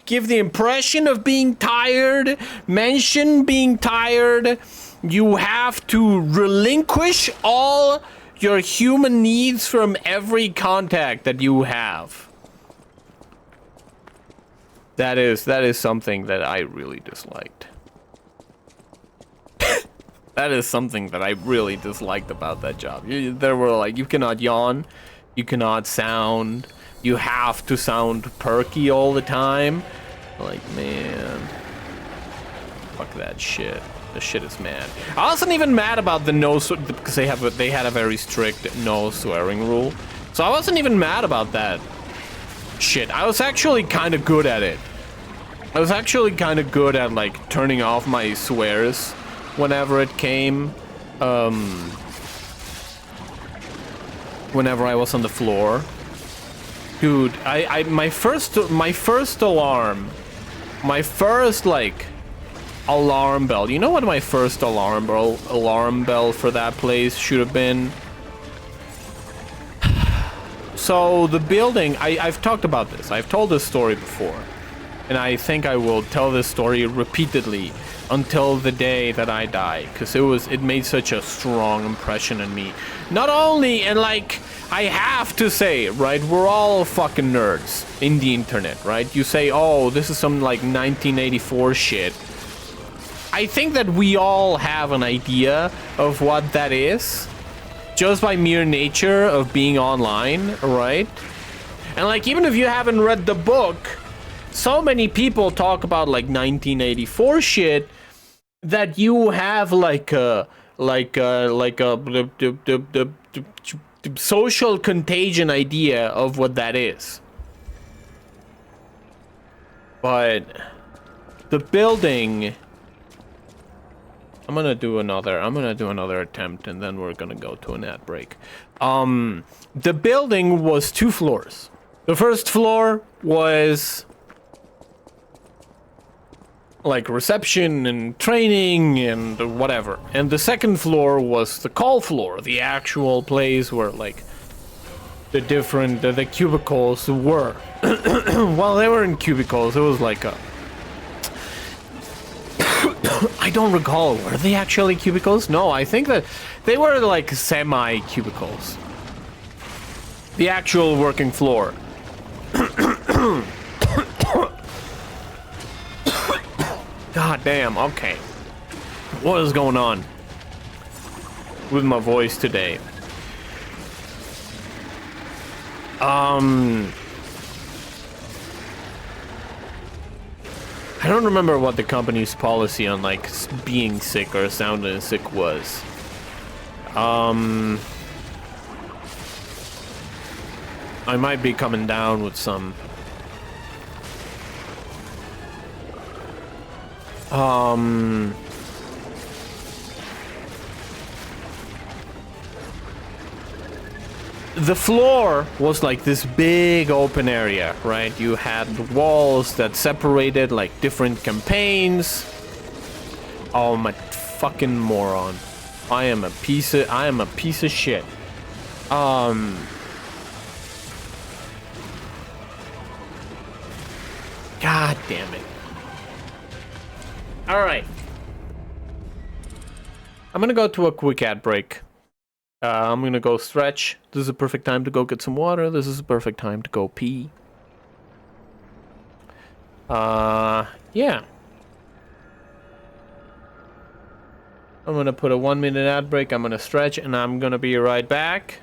give the impression of being tired, mention being tired. You have to relinquish all your human needs from every contact that you have. That is something that I really disliked. That is something that I really disliked about that job. There were like, you cannot yawn, you cannot sound, you have to sound perky all the time. Like, man, fuck that shit. The shit is mad. I wasn't even mad about the no, because they had a very strict no swearing rule. So I wasn't even mad about that shit. I was actually kind of good at it. I was actually kind of good at, like, turning off my swears whenever it came. Whenever I was on the floor. Dude, my first alarm, my first like alarm bell. You know what my first alarm bell for that place should have been? So the building, I've talked about this. I've told this story before, and I think I will tell this story repeatedly until the day that I die, because it made such a strong impression on me. Not only, and like, I have to say, right, we're all fucking nerds in the internet, right? You say, oh, this is some like 1984 shit. I think that we all have an idea of what that is, just by mere nature of being online, right? And like, even if you haven't read the book, so many people talk about like 1984 shit that you have like a social contagion idea of what that is. But the building, I'm gonna do another attempt, and then we're gonna go to an ad break. The building was 2 floors. The first floor was like reception and training and whatever. And the second floor was the call floor, the actual place where like the different, the cubicles were. Well, they were in cubicles. It was like a, I don't recall, were they actually cubicles? No, I think that they were like semi-cubicles. The actual working floor. God damn, okay. What is going on with my voice today? I don't remember what the company's policy on like being sick or sounding sick was. I might be coming down with some. The floor was like this big open area, right? You had walls that separated like different campaigns. Oh, my fucking moron. I am a piece of shit. God damn it. All right. I'm gonna go to a quick ad break. I'm gonna go stretch. This is a perfect time to go get some water. This is a perfect time to go pee. Yeah. I'm gonna put a 1-minute ad break. I'm gonna stretch, and I'm gonna be right back.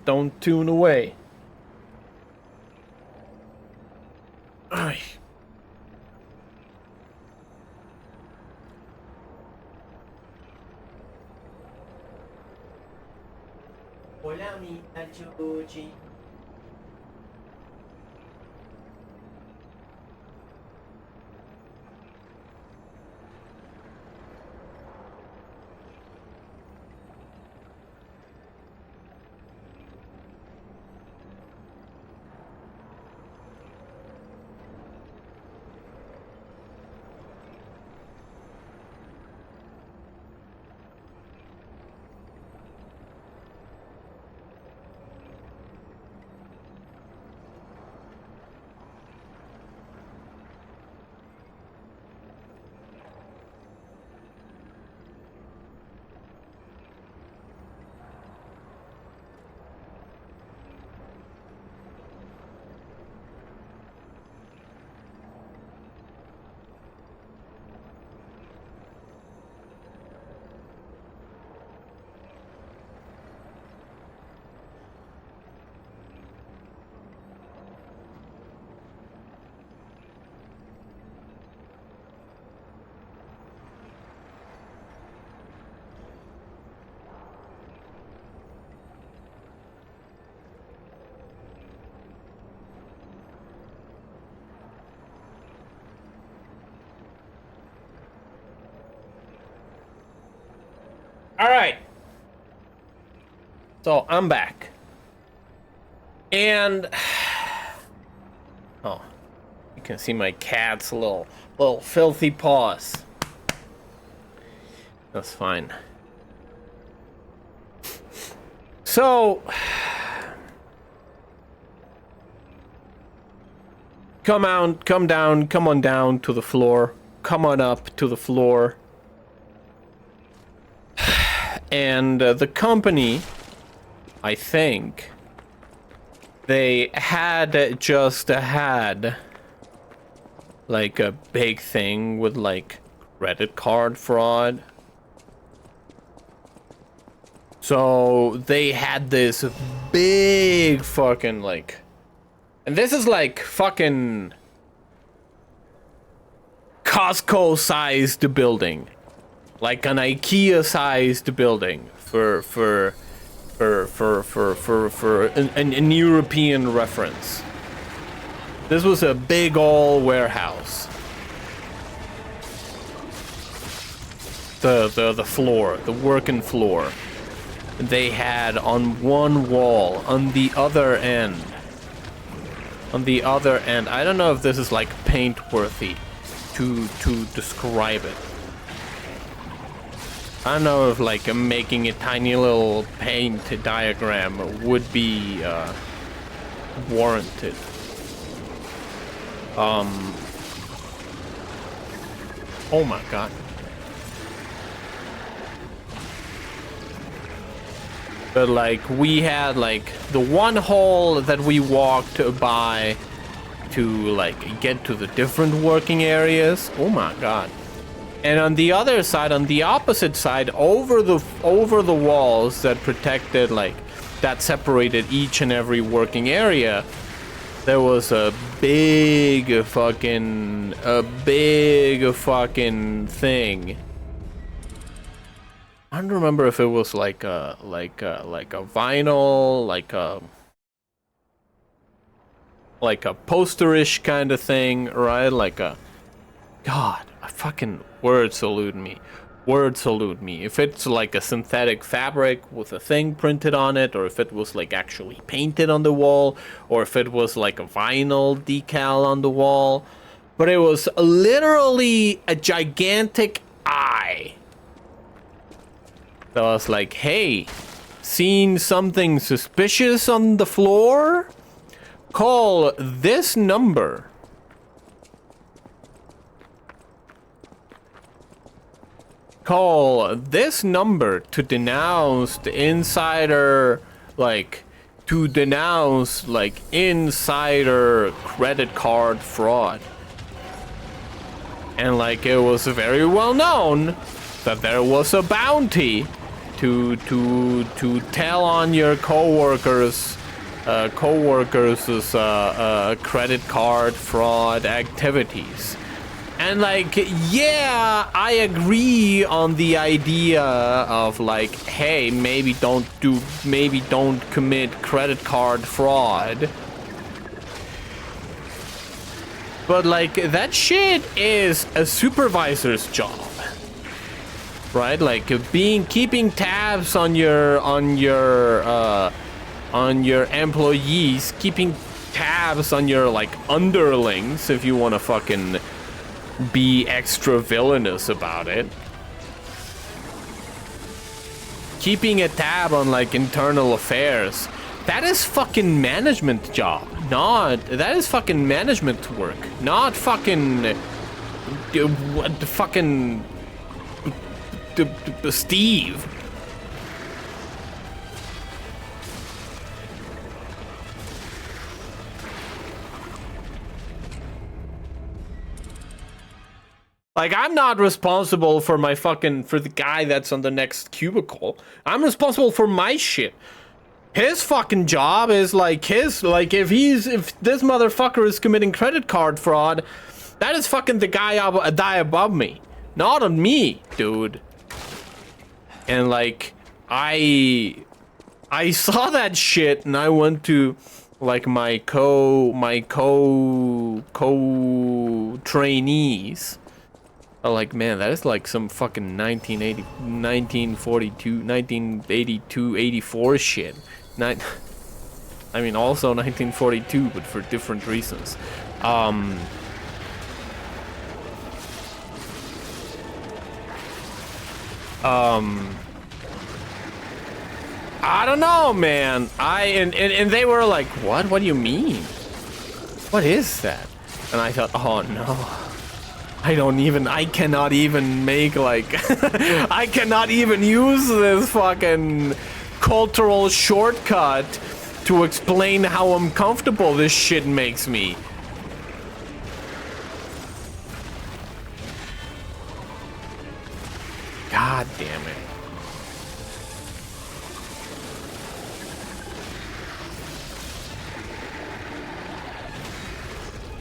Don't tune away. Ay. Hola, amiga Chuchi. All right. So I'm back. And oh, you can see my cat's little filthy paws. That's fine. So come on down to the floor. Come on up to the floor. And the company, I think, they had just had like a big thing with like credit card fraud. So they had this big fucking like, and this is like fucking Costco-sized building, like an IKEA-sized building for an European reference. This was a big old warehouse. The floor, the working floor. They had on one wall, on the other end, I don't know if this is like paint worthy to describe it. I don't know if like making a tiny little paint diagram would be warranted. Oh my god. But like we had like the one hall that we walked by to like get to the different working areas. Oh my god. And on the other side, on the opposite side, over the walls that protected, like, that separated each and every working area, there was a big fucking thing. I don't remember if it was like a vinyl, like a posterish kind of thing, right? Like a, God, a fucking word salute me. If it's like a synthetic fabric with a thing printed on it, or if it was like actually painted on the wall, or if it was like a vinyl decal on the wall. But it was literally a gigantic eye. So I was like, hey, seen something suspicious on the floor? Call this number. Call this number to denounce the insider, insider credit card fraud. And like it was very well known that there was a bounty to tell on your coworkers' credit card fraud activities. And like, yeah, I agree on the idea of like, hey, maybe don't commit credit card fraud. But like, that shit is a supervisor's job. Right? Like keeping tabs on your employees, keeping tabs on your like underlings, if you want to fucking be extra villainous about it. Keeping a tab on like internal affairs, that is fucking management job. That is fucking management work, not fucking Steve. Like, I'm not responsible for for the guy that's on the next cubicle. I'm responsible for my shit. His fucking job is like if this motherfucker is committing credit card fraud, that is fucking the guy above me. Not on me, dude. And like, I saw that shit and I went to like my co-trainees. Like, man, that is like some fucking 1982, 84 shit. I mean, also 1942, but for different reasons. I don't know, man. And they were like, what? What do you mean? What is that? And I thought, oh no. I cannot even make like, I cannot even use this fucking cultural shortcut to explain how uncomfortable this shit makes me. God damn it.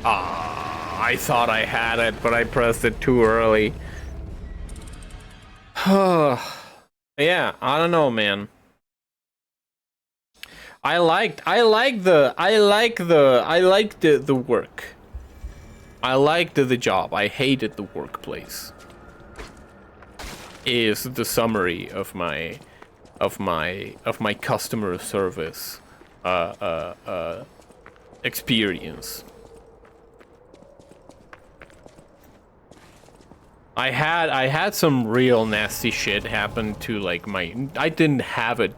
I thought I had it, but I pressed it too early. Yeah, I don't know, man. I liked the work. I liked the job. I hated the workplace. Is the summary of my customer service experience. I had some real nasty shit happen to like I didn't have it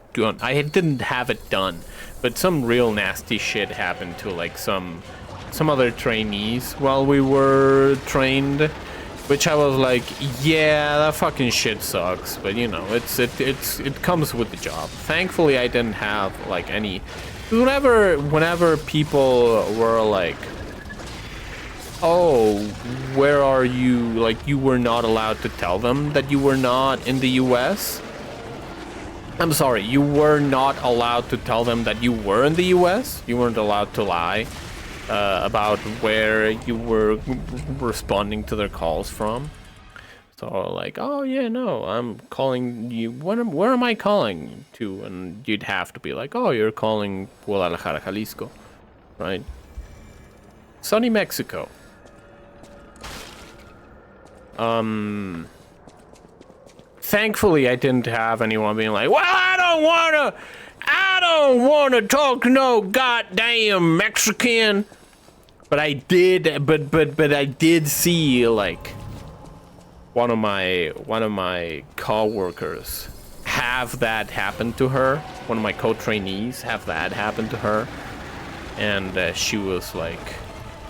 done, but some real nasty shit happened to like some other trainees while we were trained, which I was like, yeah, that fucking shit sucks, but you know, it comes with the job. Thankfully I didn't have like any. Whenever people were like, oh, where are you? Like, you were not allowed to tell them that you were not in the US. I'm sorry, you were not allowed to tell them that you were in the US. You weren't allowed to lie about where you were responding to their calls from. So like, oh yeah, no, I'm calling you. Where am I calling to? And you'd have to be like, oh, you're calling Guadalajara, Jalisco, right? Sunny Mexico. Thankfully I didn't have anyone being like, well, I don't wanna talk no goddamn Mexican. But I did, but I did see like one of my co-workers have that happen to her. One of my co-trainees have that happen to her, and she was like,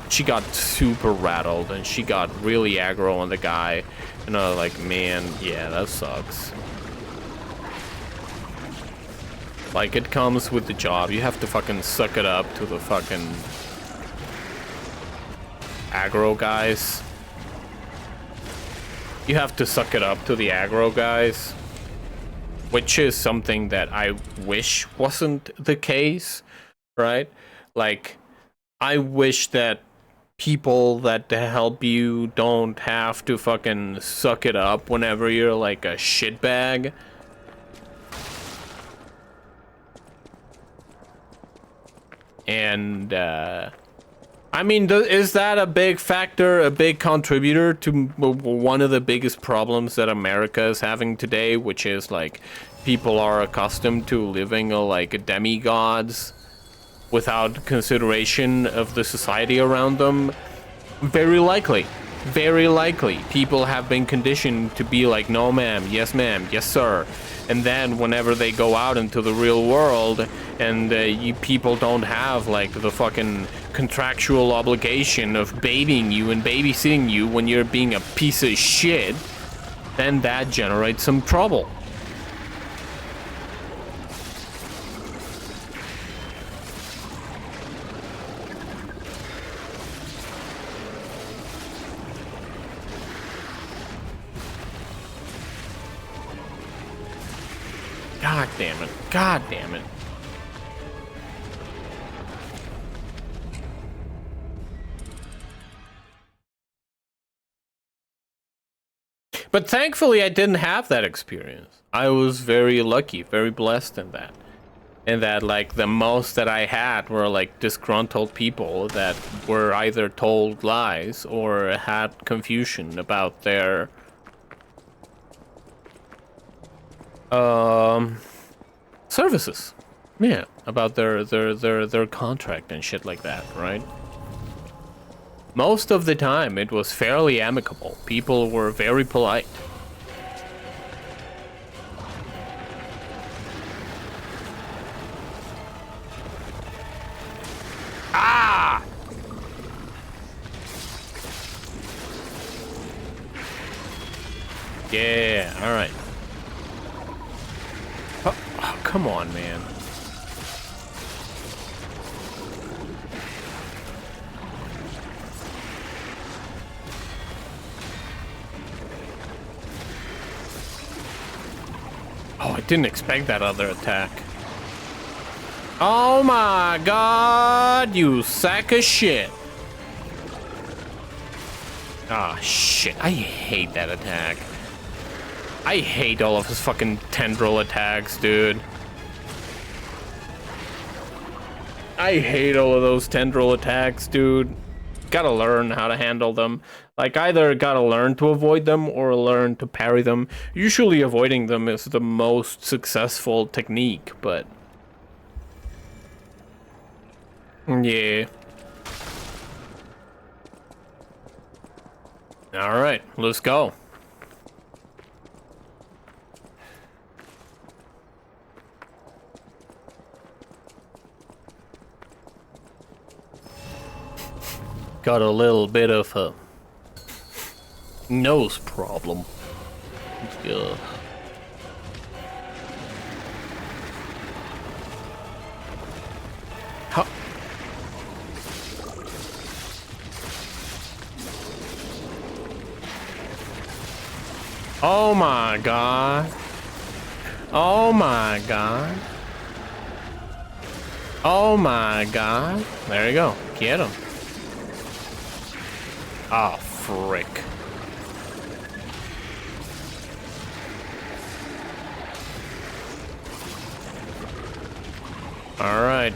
she got super rattled and she got really aggro on the guy, and I was like, man, yeah, that sucks. Like, it comes with the job. You have to fucking suck it up to the fucking aggro guys. You have to suck it up to the aggro guys, which is something that I wish wasn't the case, right? Like, I wish that people that help you don't have to fucking suck it up whenever you're like a shitbag. And I mean, is that a big factor, a big contributor to one of the biggest problems that America is having today, which is like people are accustomed to living like demigods without consideration of the society around them? Very likely. Very likely. People have been conditioned to be like, no ma'am, yes sir. And then whenever they go out into the real world and you people don't have like the fucking contractual obligation of babying you and babysitting you when you're being a piece of shit, then that generates some trouble. God damn it. God damn it. But thankfully, I didn't have that experience. I was very lucky, very blessed in that. And that, like, the most that I had were, like, disgruntled people that were either told lies or had confusion about their services. Yeah, about their contract and shit like that, right? Most of the time, it was fairly amicable. People were very polite. Ah! Yeah, alright. Oh, come on, man. Oh, I didn't expect that other attack. Oh my god, you sack of shit. Ah, shit. I hate that attack. I hate all of his fucking tendril attacks, dude. I hate all of those tendril attacks, dude. Gotta learn how to handle them. Like, either gotta learn to avoid them or learn to parry them. Usually avoiding them is the most successful technique, but... yeah. Alright, let's go. Got a little bit of a nose problem. Yeah. How? Oh my god. Oh my god. Oh my god. There you go. Get him. Ah, frick. Alright,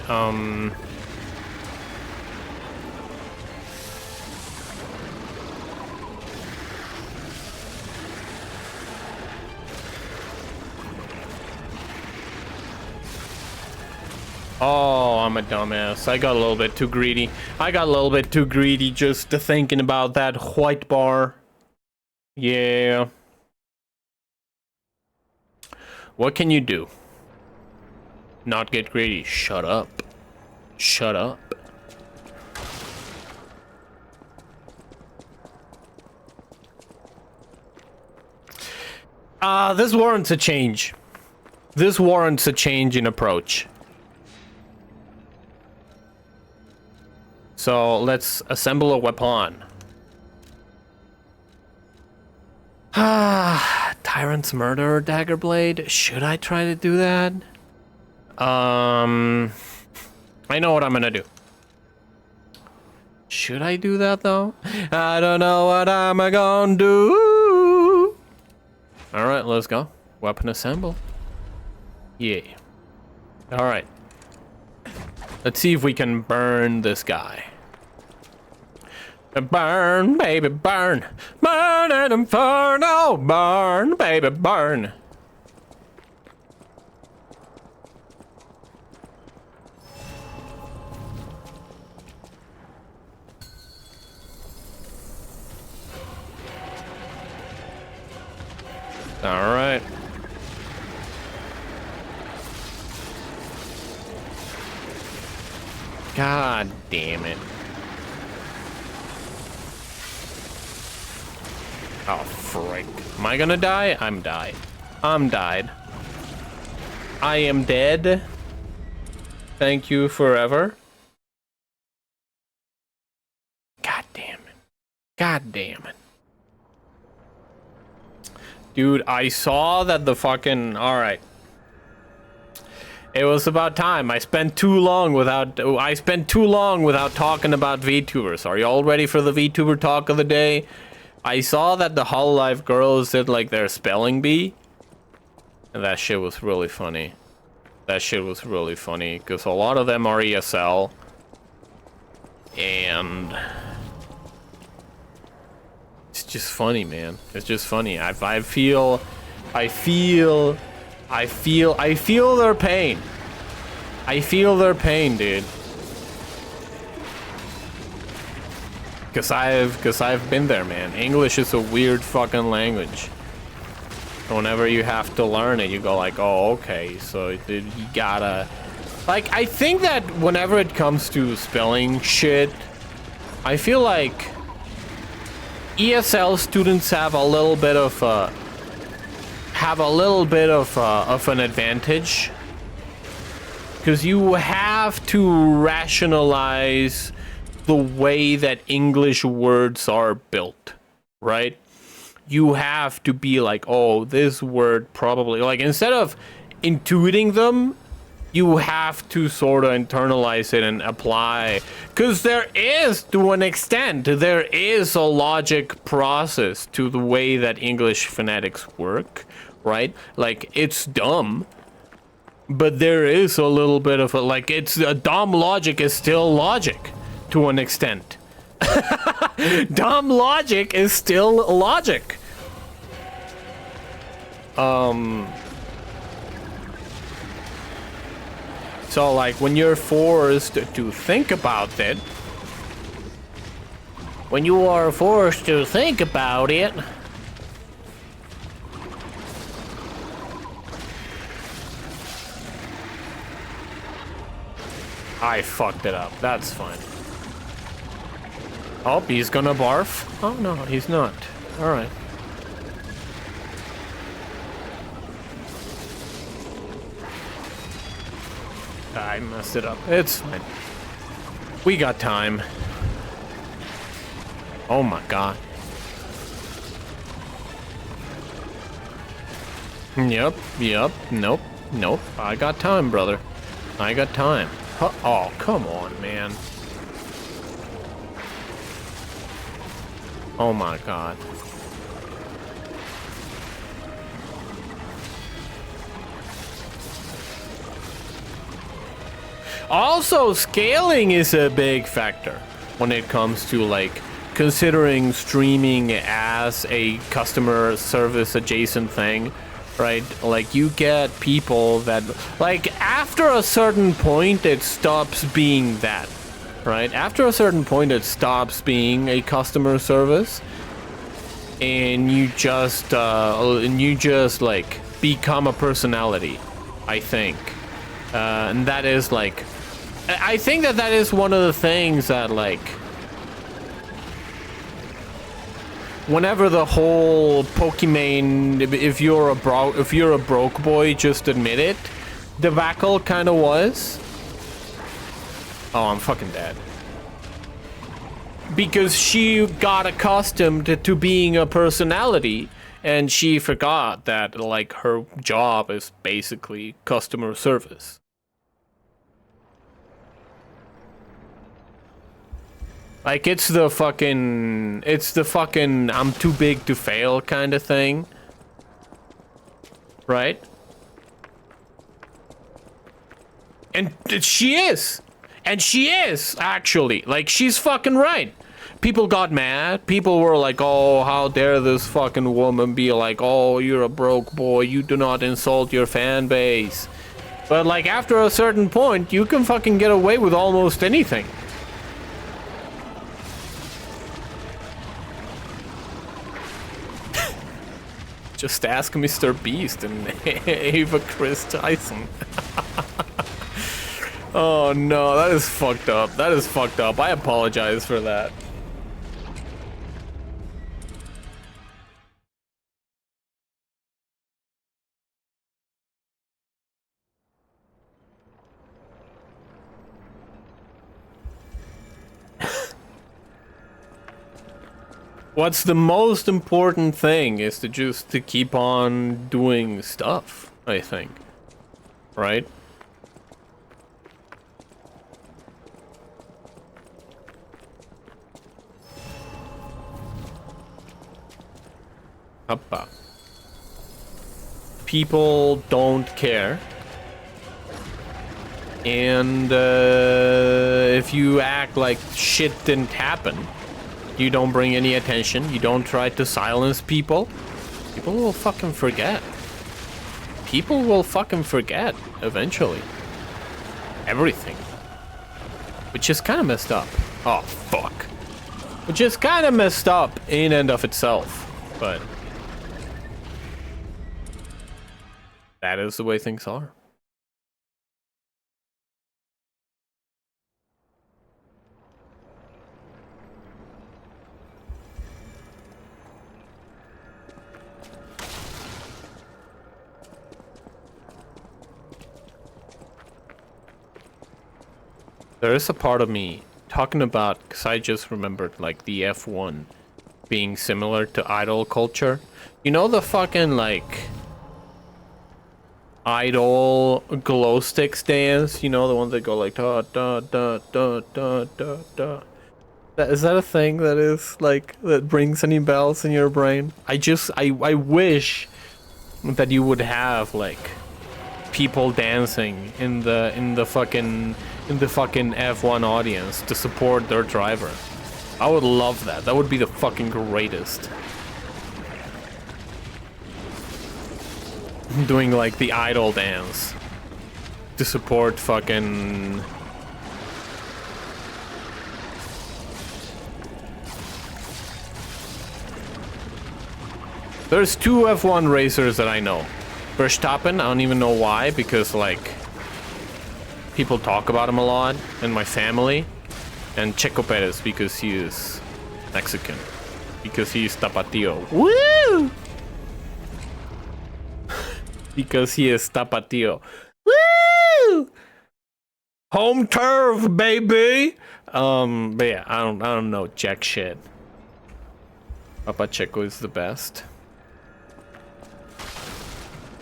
oh, I'm a dumbass. I got a little bit too greedy. Just thinking about that white bar. Yeah. What can you do? Not get greedy. Shut up. Shut up. This warrants a change. This warrants a change in approach. So let's assemble a weapon. Tyrant's Murderer Dagger Blade. Should I try to do that? I know what I'm gonna do. Should I do that though? I don't know what I'm gonna do. Alright, let's go. Weapon assemble. Yeah. Alright. Let's see if we can burn this guy. Burn, baby, burn. Burn an inferno. Burn, baby, burn. All right. God damn it. Oh, frick. Am I gonna die? I'm died. I'm died. I am dead. Thank you forever. God damn it. God damn it. Dude, I saw that the fucking... Alright. It was about time. I spent too long without talking about VTubers. Are you all ready for the VTuber talk of the day? I saw that the Hololive girls did like their spelling bee. And that shit was really funny. That shit was really funny because a lot of them are ESL. And it's just funny, man. It's just funny. I feel their pain. I feel their pain, dude. Cause I've been there, man. English is a weird fucking language. Whenever you have to learn it, you go like, oh, okay, so you gotta... Like, I think that whenever it comes to spelling shit, I feel like ESL students have a little bit of an advantage, because you have to rationalize the way that English words are built, right? You have to be like, oh, this word probably, like, instead of intuiting them, you have to sort of internalize it and apply, because there is, to an extent, there is a logic process to the way that English phonetics work, right? Like, it's dumb, but there is a little bit of a, like, it's a dumb logic is still logic to an extent. Dumb logic is still logic. So, like, when you're forced to think about it, when you are forced to think about it, I fucked it up. That's fine. Oh, he's gonna barf? Oh, no, he's not. Alright. I messed it up. It's fine. We got time. Oh my god. Yep. Nope. I got time, brother. I got time. Oh, come on, man. Oh my god. Also, scaling is a big factor when it comes to, like, considering streaming as a customer service adjacent thing, right? Like, you get people that, like, after a certain point, it stops being that, right? After a certain point, it stops being a customer service, and you just like become a personality, I think, and that is like, I think that is one of the things that, like, whenever the whole Pokemon, if you're a broke boy, just admit it, debacle kind of was. Oh, I'm fucking dead. Because she got accustomed to being a personality, and she forgot that, like, her job is basically customer service. Like, it's the fucking I'm too big to fail kind of thing. Right? And she is. And she is, actually. Like, she's fucking right. People got mad. People were like, oh, how dare this fucking woman be like, oh, you're a broke boy. You do not insult your fan base. But, like, after a certain point, you can fucking get away with almost anything. Just ask Mr. Beast and Ava Chris Tyson. Oh no, that is fucked up. That is fucked up. I apologize for that. What's the most important thing is to keep on doing stuff, I think. Right? Hoppa. People don't care. And if you act like shit didn't happen, you don't bring any attention, you don't try to silence people, people will fucking forget. People will fucking forget eventually. everything. Which is kind of messed up. Oh, fuck. Which is kind of messed up in and of itself. But that is the way things are. There is a part of me talking about, because I just remembered, like, the F1 being similar to idol culture. You know the fucking, like, idol glow sticks dance? You know, the ones that go like, da, da, da, da, da, da, da. Is that a thing that is, like, that brings any bells in your brain? I wish that you would have, like, people dancing in the fucking F1 audience to support their driver. I would love that. That would be the fucking greatest. Doing like the idol dance to support fucking There's two F1 racers that I know. Verstappen, I don't even know why, because like people talk about him a lot in my family, and Checo Perez because he is Mexican, because he's Tapatio. Woo! Because he is Tapatio. Woo! Home turf, baby. But yeah, I don't know jack shit. Papa Checo is the best.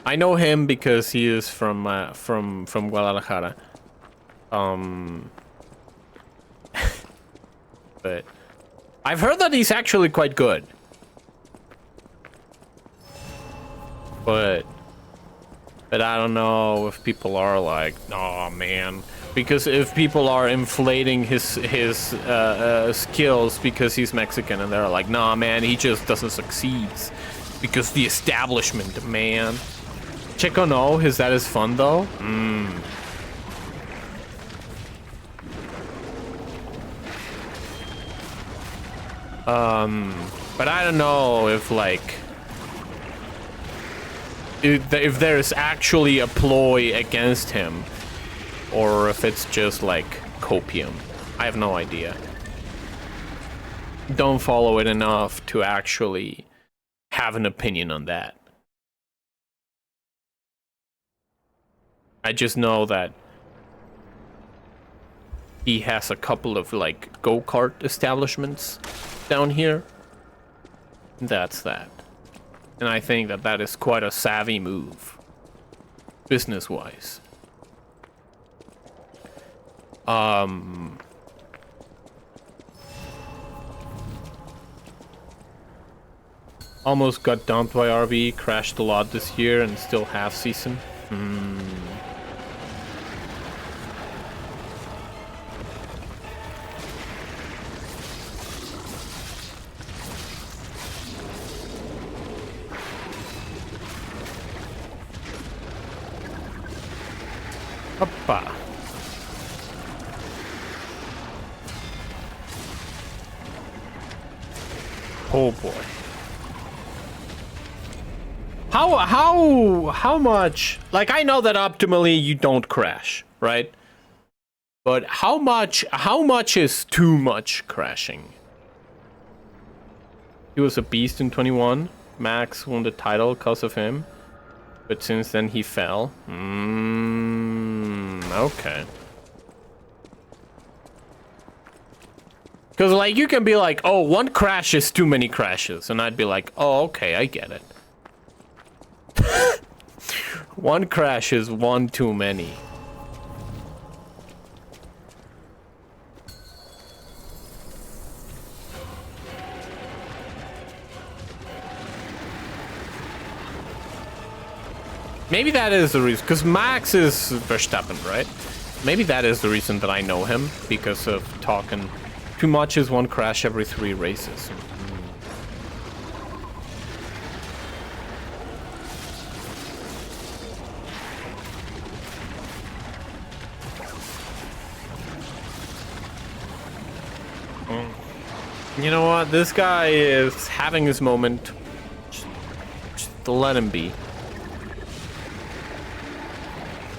I know him because he is from Guadalajara. But I've heard that he's actually quite good. But I don't know if people are like, oh man, because if people are inflating his skills because he's Mexican, and they're like, nah man, he just doesn't succeed because the establishment, man. Checo, no, that is fun though. But I don't know if like if there's actually a ploy against him, or if it's just like copium. I have no idea. Don't follow it enough to actually have an opinion on that. I just know that he has a couple of like go-kart establishments down here. That's that. And I think that that is quite a savvy move, business-wise. Almost got dumped by RV, crashed a lot this year and still half season. Hoppa. Oh boy. How much? Like, I know that optimally you don't crash, right? But how much is too much crashing? He was a beast in 21. Max won the title because of him. But since then he fell. Okay. Because, like, you can be like, oh, one crash is too many crashes. And I'd be like, oh, okay, I get it. One crash is one too many. Maybe that is the reason, because Max is Verstappen, right? Maybe that is the reason that I know him, because of talking too much is one crash every 3 races. You know what? This guy is having his moment. Just let him be.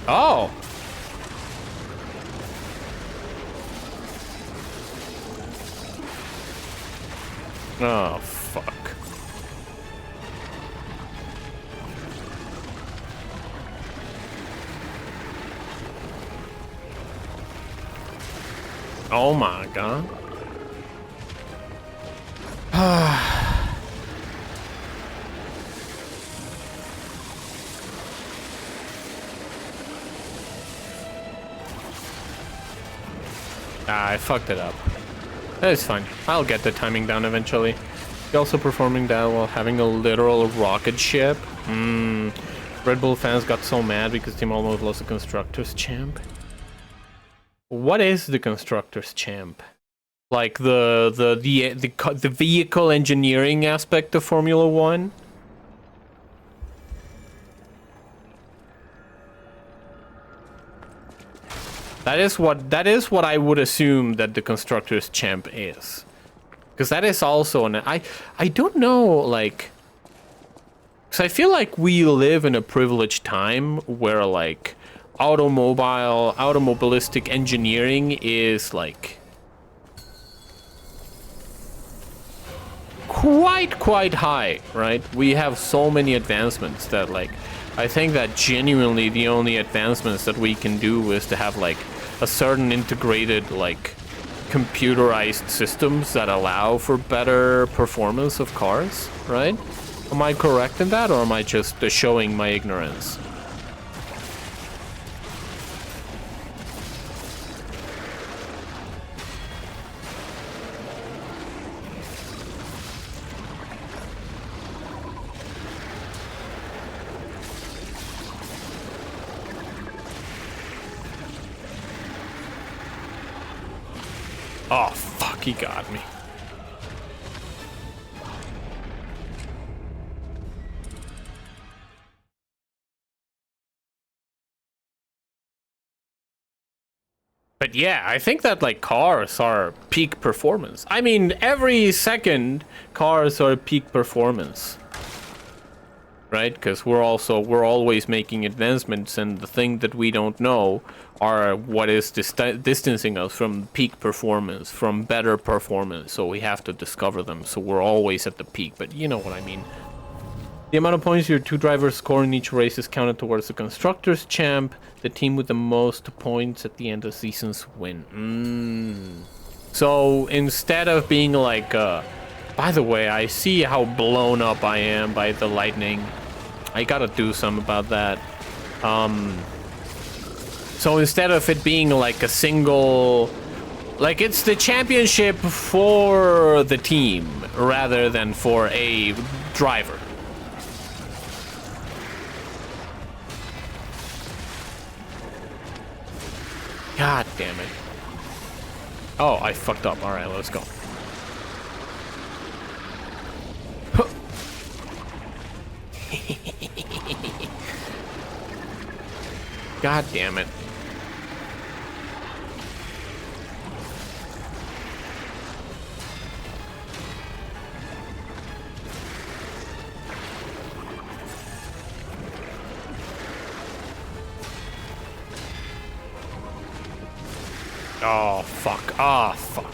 Oh! Oh, fuck. Oh my god. I fucked it up. It's fine. I'll get the timing down eventually. You're also performing that while having a literal rocket ship. Red Bull fans got so mad because team almost lost the Constructors Champ. What is the Constructors Champ? Like the vehicle engineering aspect of Formula One? That is what I would assume that the Constructors Champ is. Because that is also an... I don't know, like... Because I feel like we live in a privileged time where, like, automobilistic engineering is, like... quite high, right? We have so many advancements that, like... I think that genuinely the only advancements that we can do is to have, like, a certain integrated, like, computerized systems that allow for better performance of cars, right? Am I correct in that, or am I just showing my ignorance? Oh, fuck, he got me. But yeah, I think that, like, cars are peak performance. I mean, every second, cars are peak performance. Right? Because we're always making advancements, and the thing that we don't know are what is distancing us from peak performance, from better performance. So we have to discover them. So we're always at the peak, but you know what I mean. The amount of points your two drivers score in each race is counted towards the Constructors Champ. The team with the most points at the end of seasons win. So instead of being like, by the way, I see how blown up I am by the lightning. I gotta do something about that. So instead of it being like a single, like it's the championship for the team rather than for a driver. God damn it. Oh, I fucked up. All right, let's go. God damn it. Oh, fuck. Ah, fuck.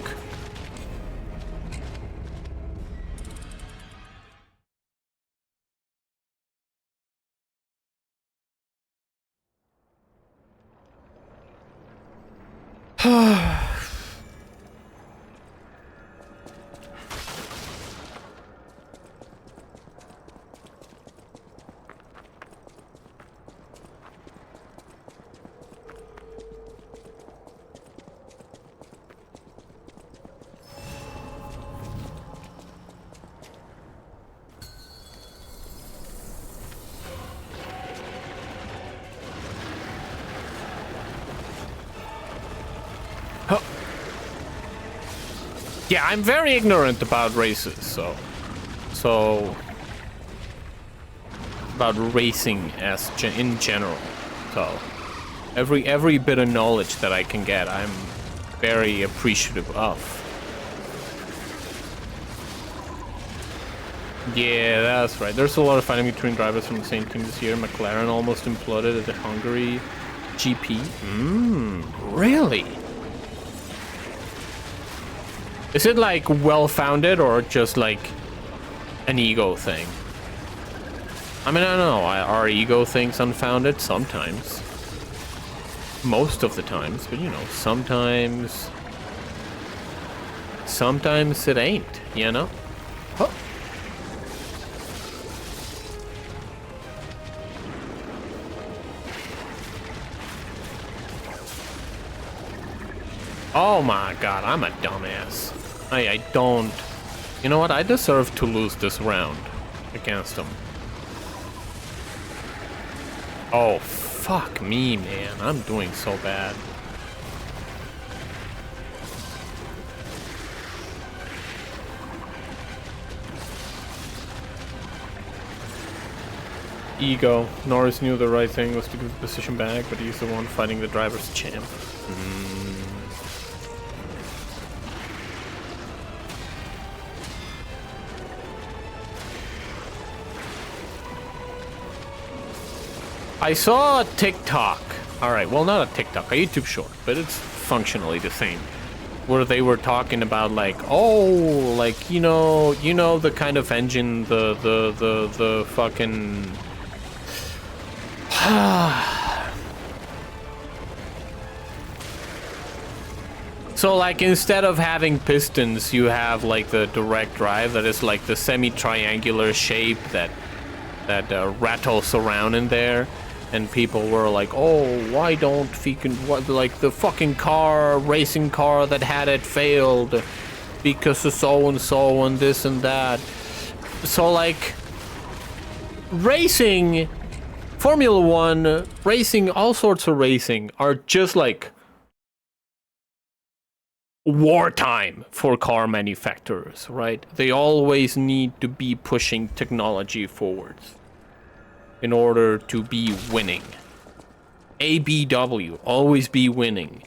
Yeah, I'm very ignorant about races, so about racing as in general. So every bit of knowledge that I can get, I'm very appreciative of. Yeah, that's right. There's a lot of fighting between drivers from the same team this year. McLaren almost imploded at the Hungary GP. Really? Is it like well-founded or just like an ego thing? I mean, I don't know. Are ego things unfounded? Sometimes. Most of the times, but you know, sometimes it ain't, you know? Oh. Oh my god, I'm a dumbass. I don't... You know what? I deserve to lose this round against him. Oh, fuck me, man. I'm doing so bad. Ego. Norris knew the right thing was to give the position back, but he's the one fighting the driver's champ. I saw a TikTok. Alright, well, not a TikTok, a YouTube short, but it's functionally the same. Where they were talking about like, oh, like, you know the kind of engine, the fucking... So like instead of having pistons, you have like the direct drive that is like the semi-triangular shape that rattles around in there. And people were like, oh, why don't what, like the fucking racing car that had it failed because of so and this and that. So like racing, Formula 1, racing, all sorts of racing are just like wartime for car manufacturers, right? They always need to be pushing technology forwards in order to be winning. ABW, always be winning.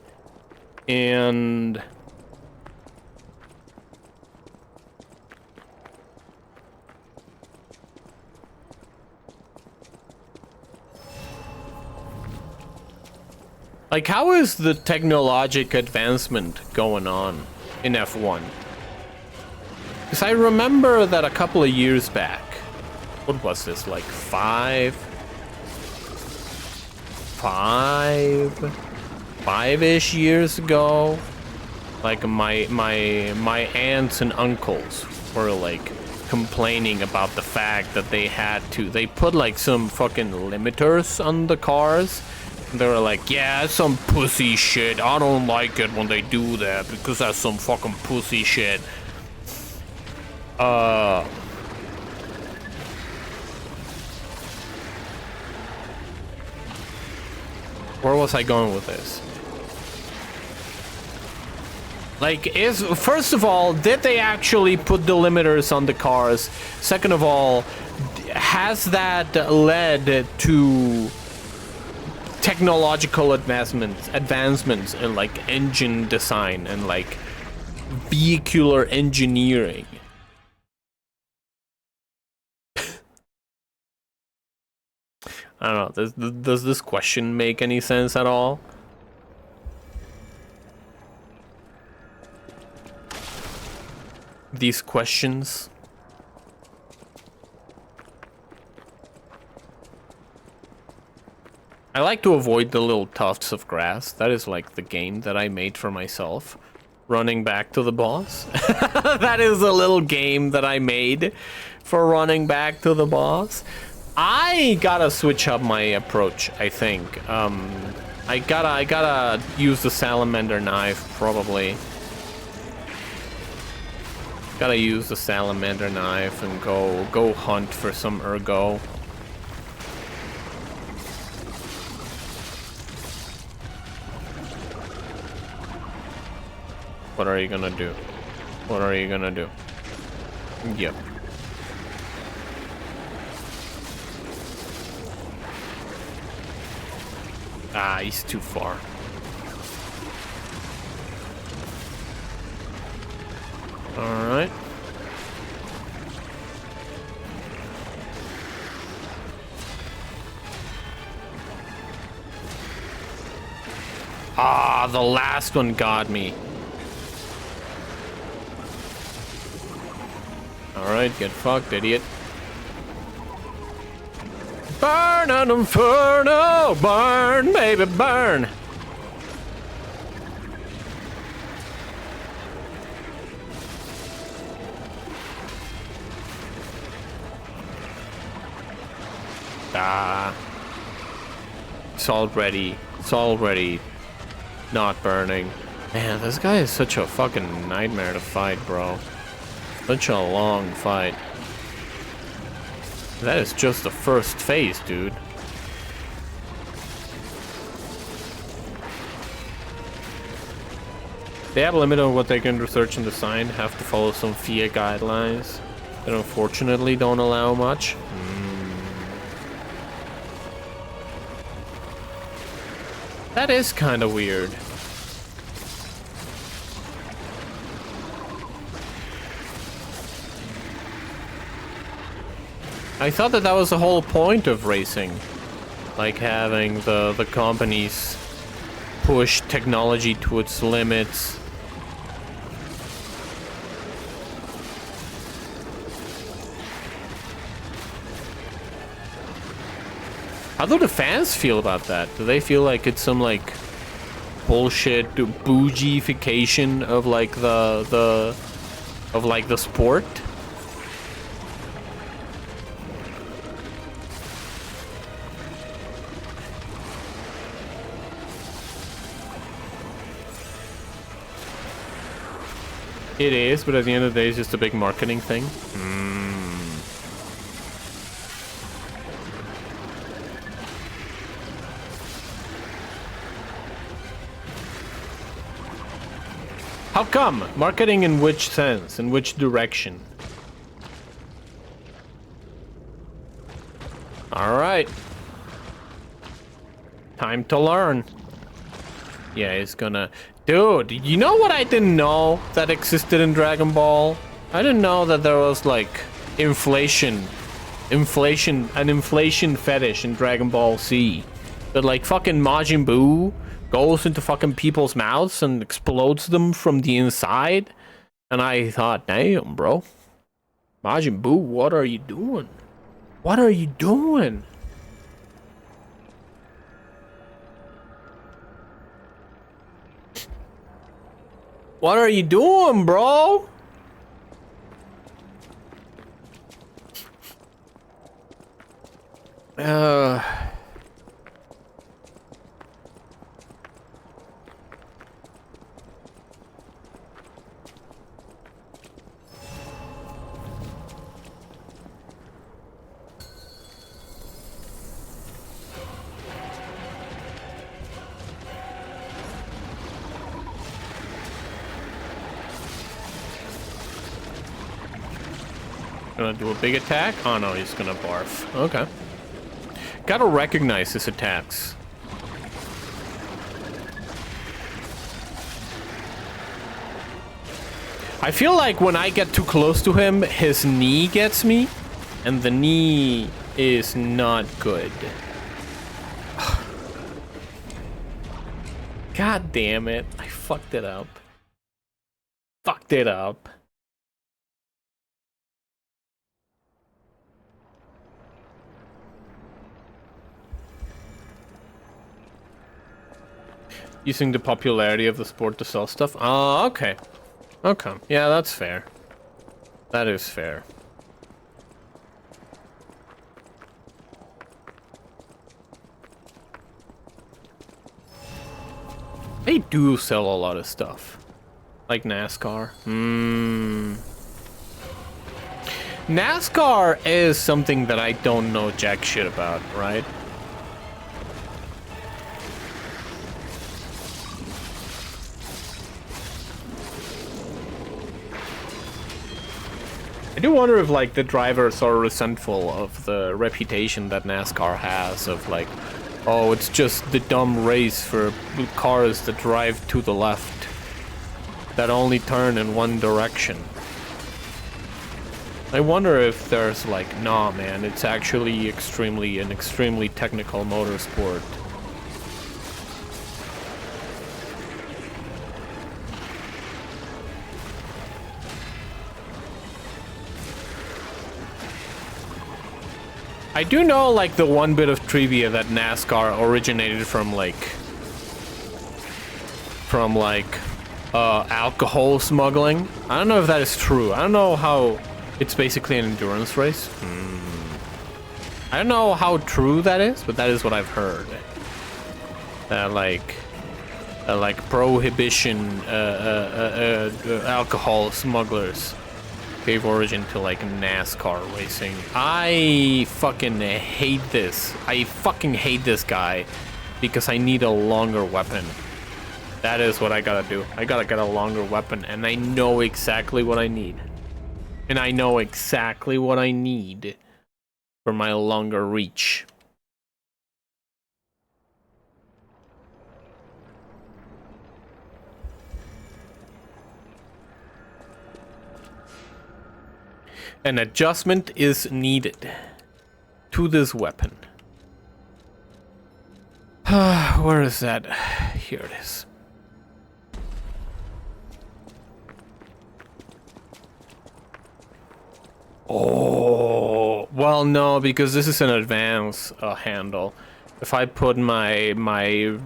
And like, how is the technologic advancement going on in F1? Because I remember that a couple of years back, what was this, like five-ish years ago? Like my aunts and uncles were like complaining about the fact that they put like some fucking limiters on the cars. They were like, yeah, that's some pussy shit. I don't like it when they do that because that's some fucking pussy shit. Where was I going with this? Like, first of all, did they actually put the limiters on the cars? Second of all, has that led to technological advancements in like engine design and like vehicular engineering? I don't know. Does this question make any sense at all? These questions. I like to avoid the little tufts of grass. That is like the game that I made for myself. Running back to the boss. That is a little game that I made for running back to the boss. I gotta switch up my approach, I think. I gotta use the salamander knife, probably. Gotta use the salamander knife and go hunt for some ergo. What are you gonna do? What are you gonna do? Yep. Ah, he's too far. Alright. Ah, the last one got me. Alright, get fucked, idiot. Burn an inferno! Burn, baby, burn! Ah. It's already not burning. Man, this guy is such a fucking nightmare to fight, bro. Such a long fight. That is just the first phase, dude. They have a limit on what they can research and design, have to follow some FIA guidelines that unfortunately don't allow much. That is kind of weird. I thought that was the whole point of racing. Like having the companies push technology to its limits. How do the fans feel about that? Do they feel like it's some like bullshit bougeification of like the sport? It is, but at the end of the day, it's just a big marketing thing. How come? Marketing in which sense? In which direction? Alright. Time to learn. Yeah, he's gonna... Dude, you know what I didn't know that existed in Dragon Ball? I didn't know that there was like inflation fetish in Dragon Ball Z. That like fucking Majin Buu goes into fucking people's mouths and explodes them from the inside. And I thought, damn, bro. Majin Buu, what are you doing? What are you doing? What are you doing, bro? Gonna do a big attack? Oh no, he's gonna barf. Okay. Gotta recognize his attacks. I feel like when I get too close to him, his knee gets me, and the knee is not good. God damn it. I fucked it up. Fucked it up. Using the popularity of the sport to sell stuff? Oh, okay. Okay. Yeah, that's fair. That is fair. They do sell a lot of stuff. Like NASCAR. NASCAR is something that I don't know jack shit about, right? I do wonder if, like, the drivers are resentful of the reputation that NASCAR has of, like, oh, it's just the dumb race for cars that drive to the left, that only turn in one direction. I wonder if there's, like, nah, man, it's actually an extremely technical motorsport. I do know, like, the one bit of trivia that NASCAR originated from, alcohol smuggling. I don't know if that is true. I don't know how it's basically an endurance race. I don't know how true that is, but that is what I've heard. That, like prohibition alcohol smugglers gave origin to like NASCAR racing. I fucking hate this. I fucking hate this guy because I need a longer weapon. That is what I gotta do. I gotta get a longer weapon, and I know exactly what I need. And I know exactly what I need for my longer reach. An adjustment is needed to this weapon. Where is that? Here it is. Oh, well, no, because this is an advanced handle. If I put my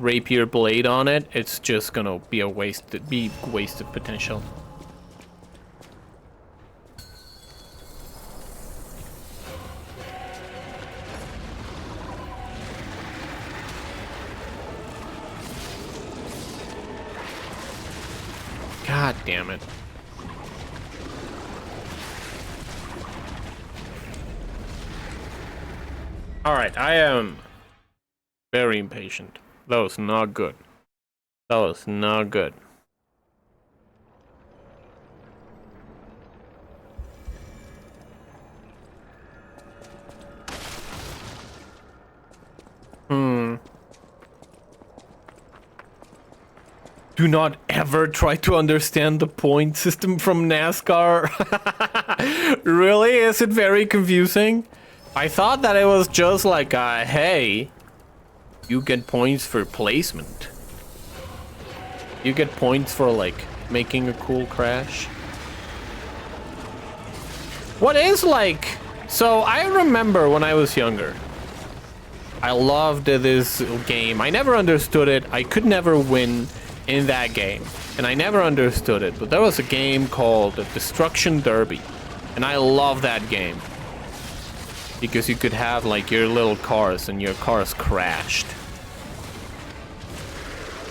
rapier blade on it, it's just gonna be a wasted potential. God damn it. Alright, I am very impatient. That was not good. That was not good. Do not ever try to understand the point system from NASCAR. Really? Is it very confusing? I thought that it was just like, hey, you get points for placement. You get points for, like, making a cool crash. What is, like... So, I remember when I was younger, I loved this game. I never understood it. I could never win in that game, and I never understood it, but there was a game called Destruction Derby, and I love that game because you could have like your little cars and your cars crashed,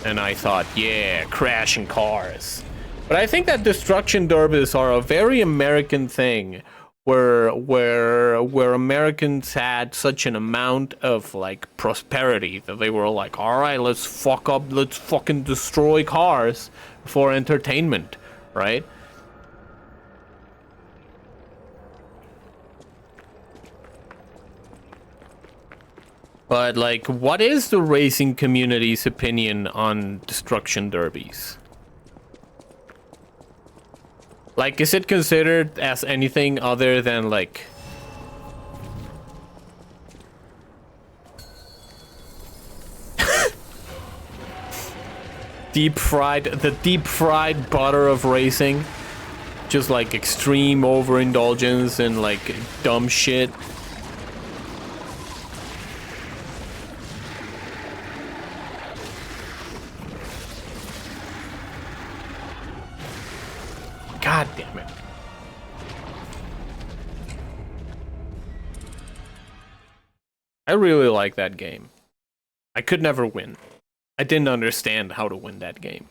and I thought, yeah, crashing cars. But I think that Destruction Derbies are a very American thing, where Americans had such an amount of like prosperity that they were like, all right, let's fucking destroy cars for entertainment, right? But like, what is the racing community's opinion on Destruction Derbies? Like, is it considered as anything other than, like... the deep fried butter of racing? Just, like, extreme overindulgence and, like, dumb shit? God damn it. I really like that game. I could never win. I didn't understand how to win that game.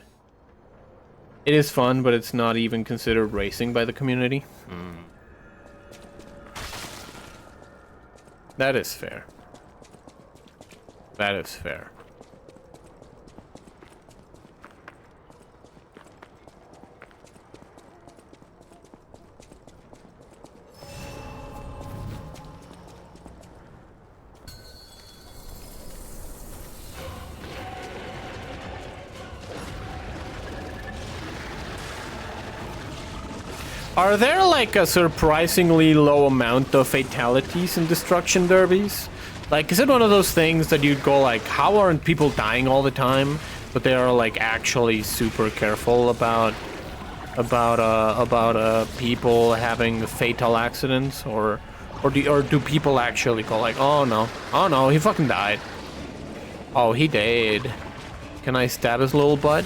It is fun, but it's not even considered racing by the community. That is fair. That is fair. Are there like a surprisingly low amount of fatalities in Destruction Derbies? Like, is it one of those things that you'd go like, how aren't people dying all the time? But they are like actually super careful about people having fatal accidents, or Or do people actually go like, oh no, he fucking died. Oh, he died. Can I stab his little butt?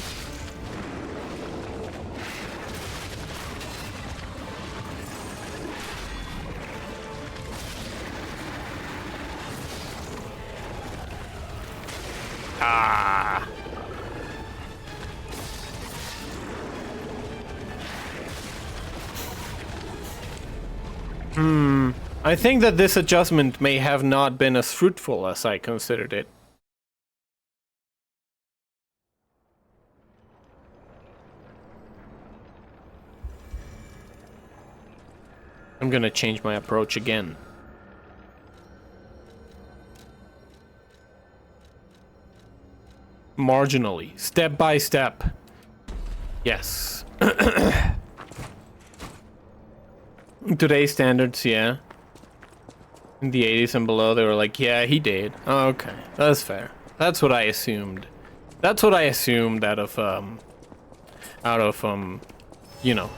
Ah. I think that this adjustment may have not been as fruitful as I considered it. I'm gonna change my approach again. Marginally, step by step. Yes. Today's standards, yeah. In the 80s and below, they were like, yeah, he did. Oh, okay, that's fair. That's what I assumed. That's what I assumed out of, you know,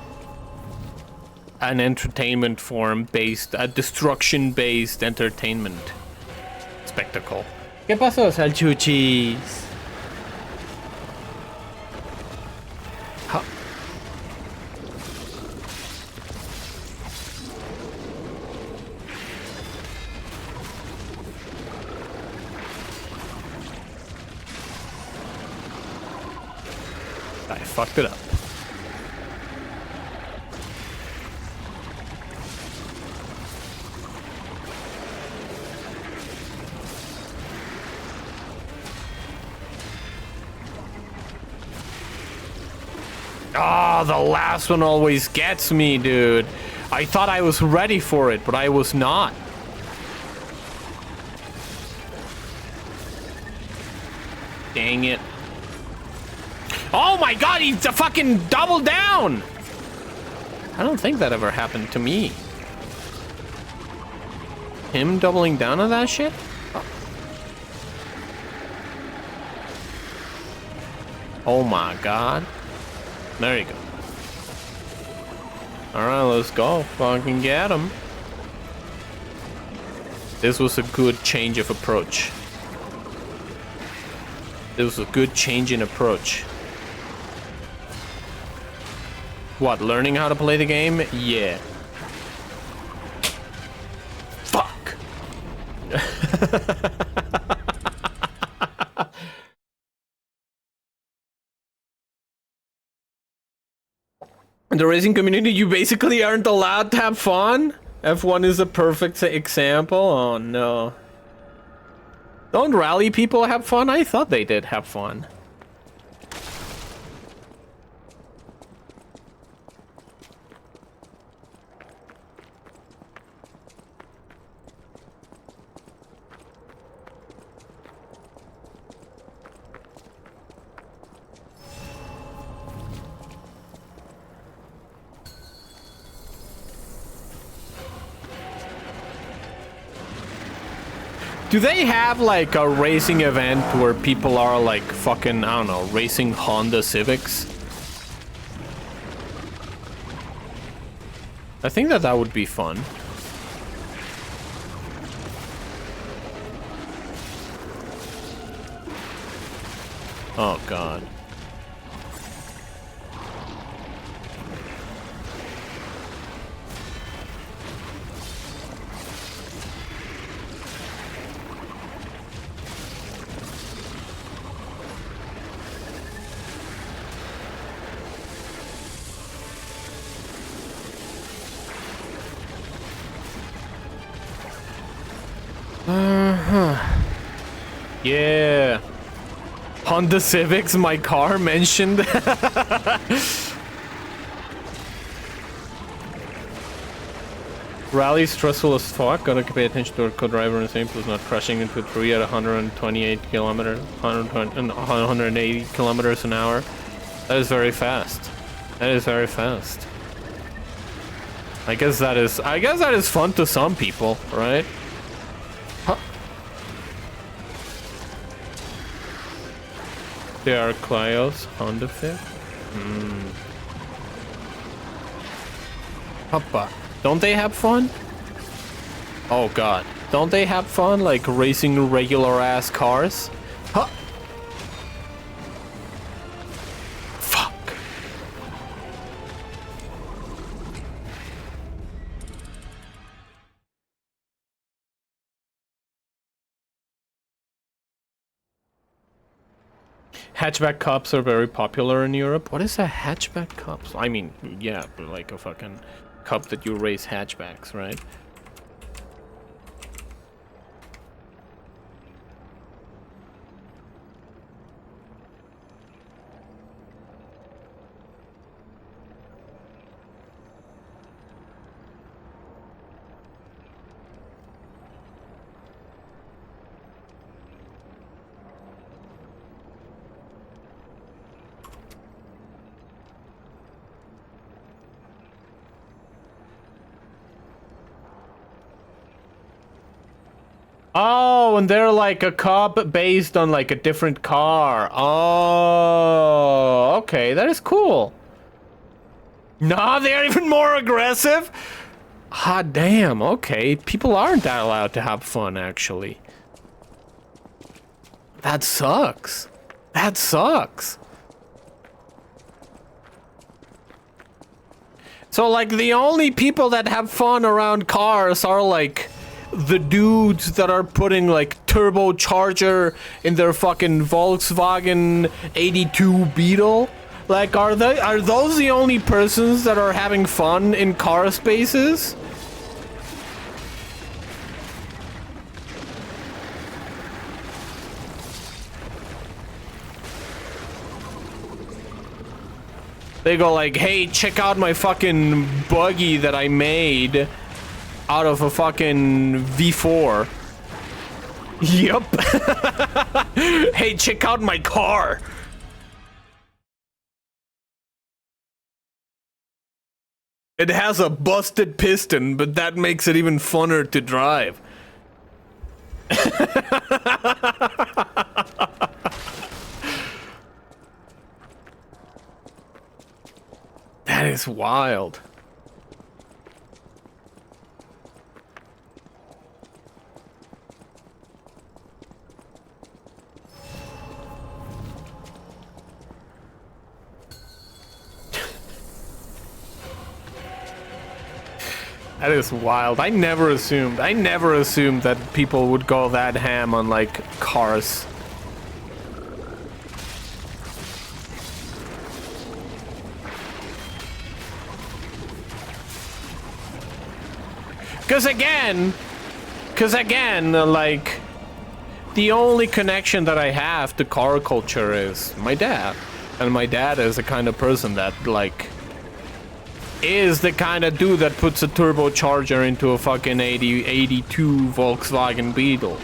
an entertainment form based, a destruction-based entertainment spectacle. ¿Qué pasó, salchuchis? I fucked it up. Oh, the last one always gets me, dude. I thought I was ready for it, but I was not. Dang it. Oh my god, he's a fucking double down! I don't think that ever happened to me. Him doubling down on that shit? Oh my god. There you go. Alright, let's go. Fucking get him. This was a good change of approach. This was a good change in approach. What, learning how to play the game? Yeah. Fuck. In the racing community, you basically aren't allowed to have fun? F1 is a perfect example? Oh no. Don't rally people have fun? I thought they did have fun. Do they have like a racing event where people are like fucking, I don't know, racing Honda Civics? I think that would be fun. Oh god. Yeah. Honda Civics, my car mentioned. Rally stressful as fuck. Gotta pay attention to our co-driver and same was not crashing into a tree at 128 kilometers, 180 kilometers an hour. That is very fast. That is very fast. I guess that is fun to some people, right? They are Clio's Honda Fit. Papa, don't they have fun? Oh god. Don't they have fun, like, racing regular-ass cars? Huh? Fuck. Hatchback cups are very popular in Europe. What is a hatchback cup? I mean, yeah, like a fucking cup that you race hatchbacks, right? Oh, and they're like a cup based on like a different car. Oh, okay, that is cool. Nah, they're even more aggressive. Ah, damn, okay. People aren't that allowed to have fun, actually. That sucks. That sucks. So, like, the only people that have fun around cars are, like, the dudes that are putting, like, turbocharger in their fucking Volkswagen 82 Beetle. Like, are those the only persons that are having fun in car spaces? They go like, hey, check out my fucking buggy that I made out of a fucking V4. Yep. Hey, check out my car. It has a busted piston, but that makes it even funner to drive. That is wild. That is wild. I never assumed that people would go that ham on, like, cars. Cause again, like, the only connection that I have to car culture is my dad. And my dad is the kind of person that, like, is the kind of dude that puts a turbocharger into a fucking 82 Volkswagen Beetle.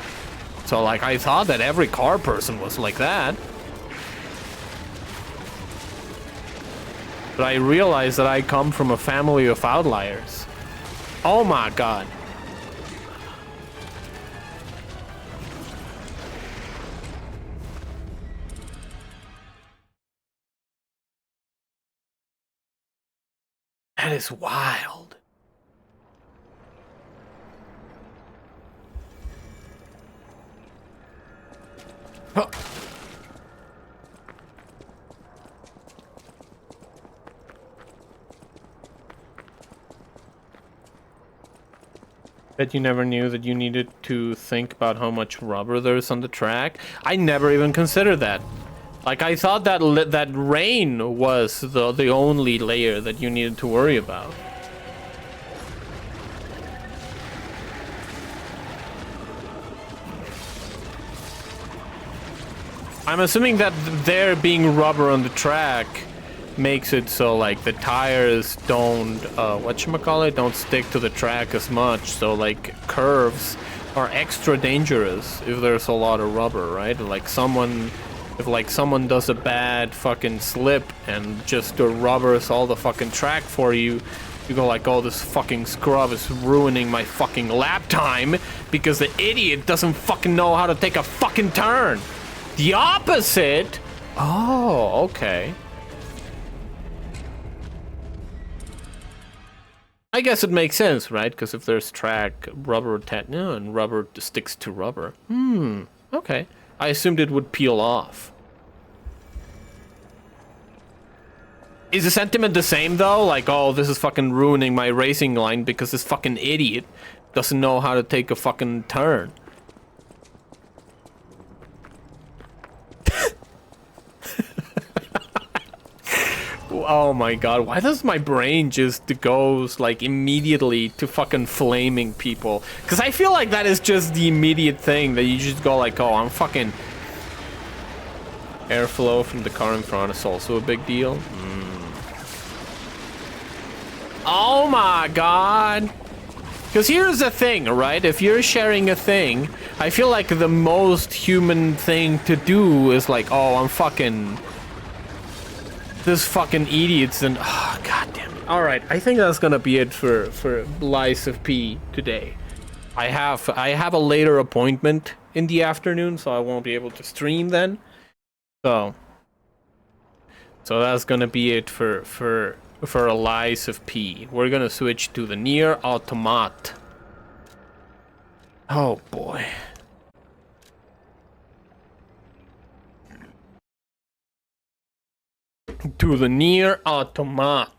So, like, I thought that every car person was like that. But I realized that I come from a family of outliers. Oh my god. That is wild. Huh. Bet you never knew that you needed to think about how much rubber there's on the track. I never even considered that. Like, I thought that that rain was the only layer that you needed to worry about. I'm assuming that there being rubber on the track makes it so, like, the tires don't, whatchamacallit, don't stick to the track as much. So, like, curves are extra dangerous if there's a lot of rubber, right? Like, if, like, someone does a bad fucking slip and just rubbers all the fucking track for you, you go like, oh, this fucking scrub is ruining my fucking lap time because the idiot doesn't fucking know how to take a fucking turn. The opposite? Oh, okay. I guess it makes sense, right? Because if there's track, rubber no, and rubber sticks to rubber. Okay. I assumed it would peel off. Is the sentiment the same though? Like, oh, this is fucking ruining my racing line because this fucking idiot doesn't know how to take a fucking turn. Oh my god, why does my brain just goes like immediately to fucking flaming people? Because I feel like that is just the immediate thing that you just go like, oh, I'm fucking... Airflow from the car in front is also a big deal. Oh my god. Because here's the thing, right? If you're sharing a thing, I feel like the most human thing to do is like, oh, I'm fucking... This fucking idiots and... Oh, god damn it. Alright, I think that's gonna be it for Lies of P today. I have a later appointment in the afternoon, so I won't be able to stream then. So that's gonna be it for Lies of P. We're gonna switch to the Nier Automata. Oh boy. To the Nier Automata.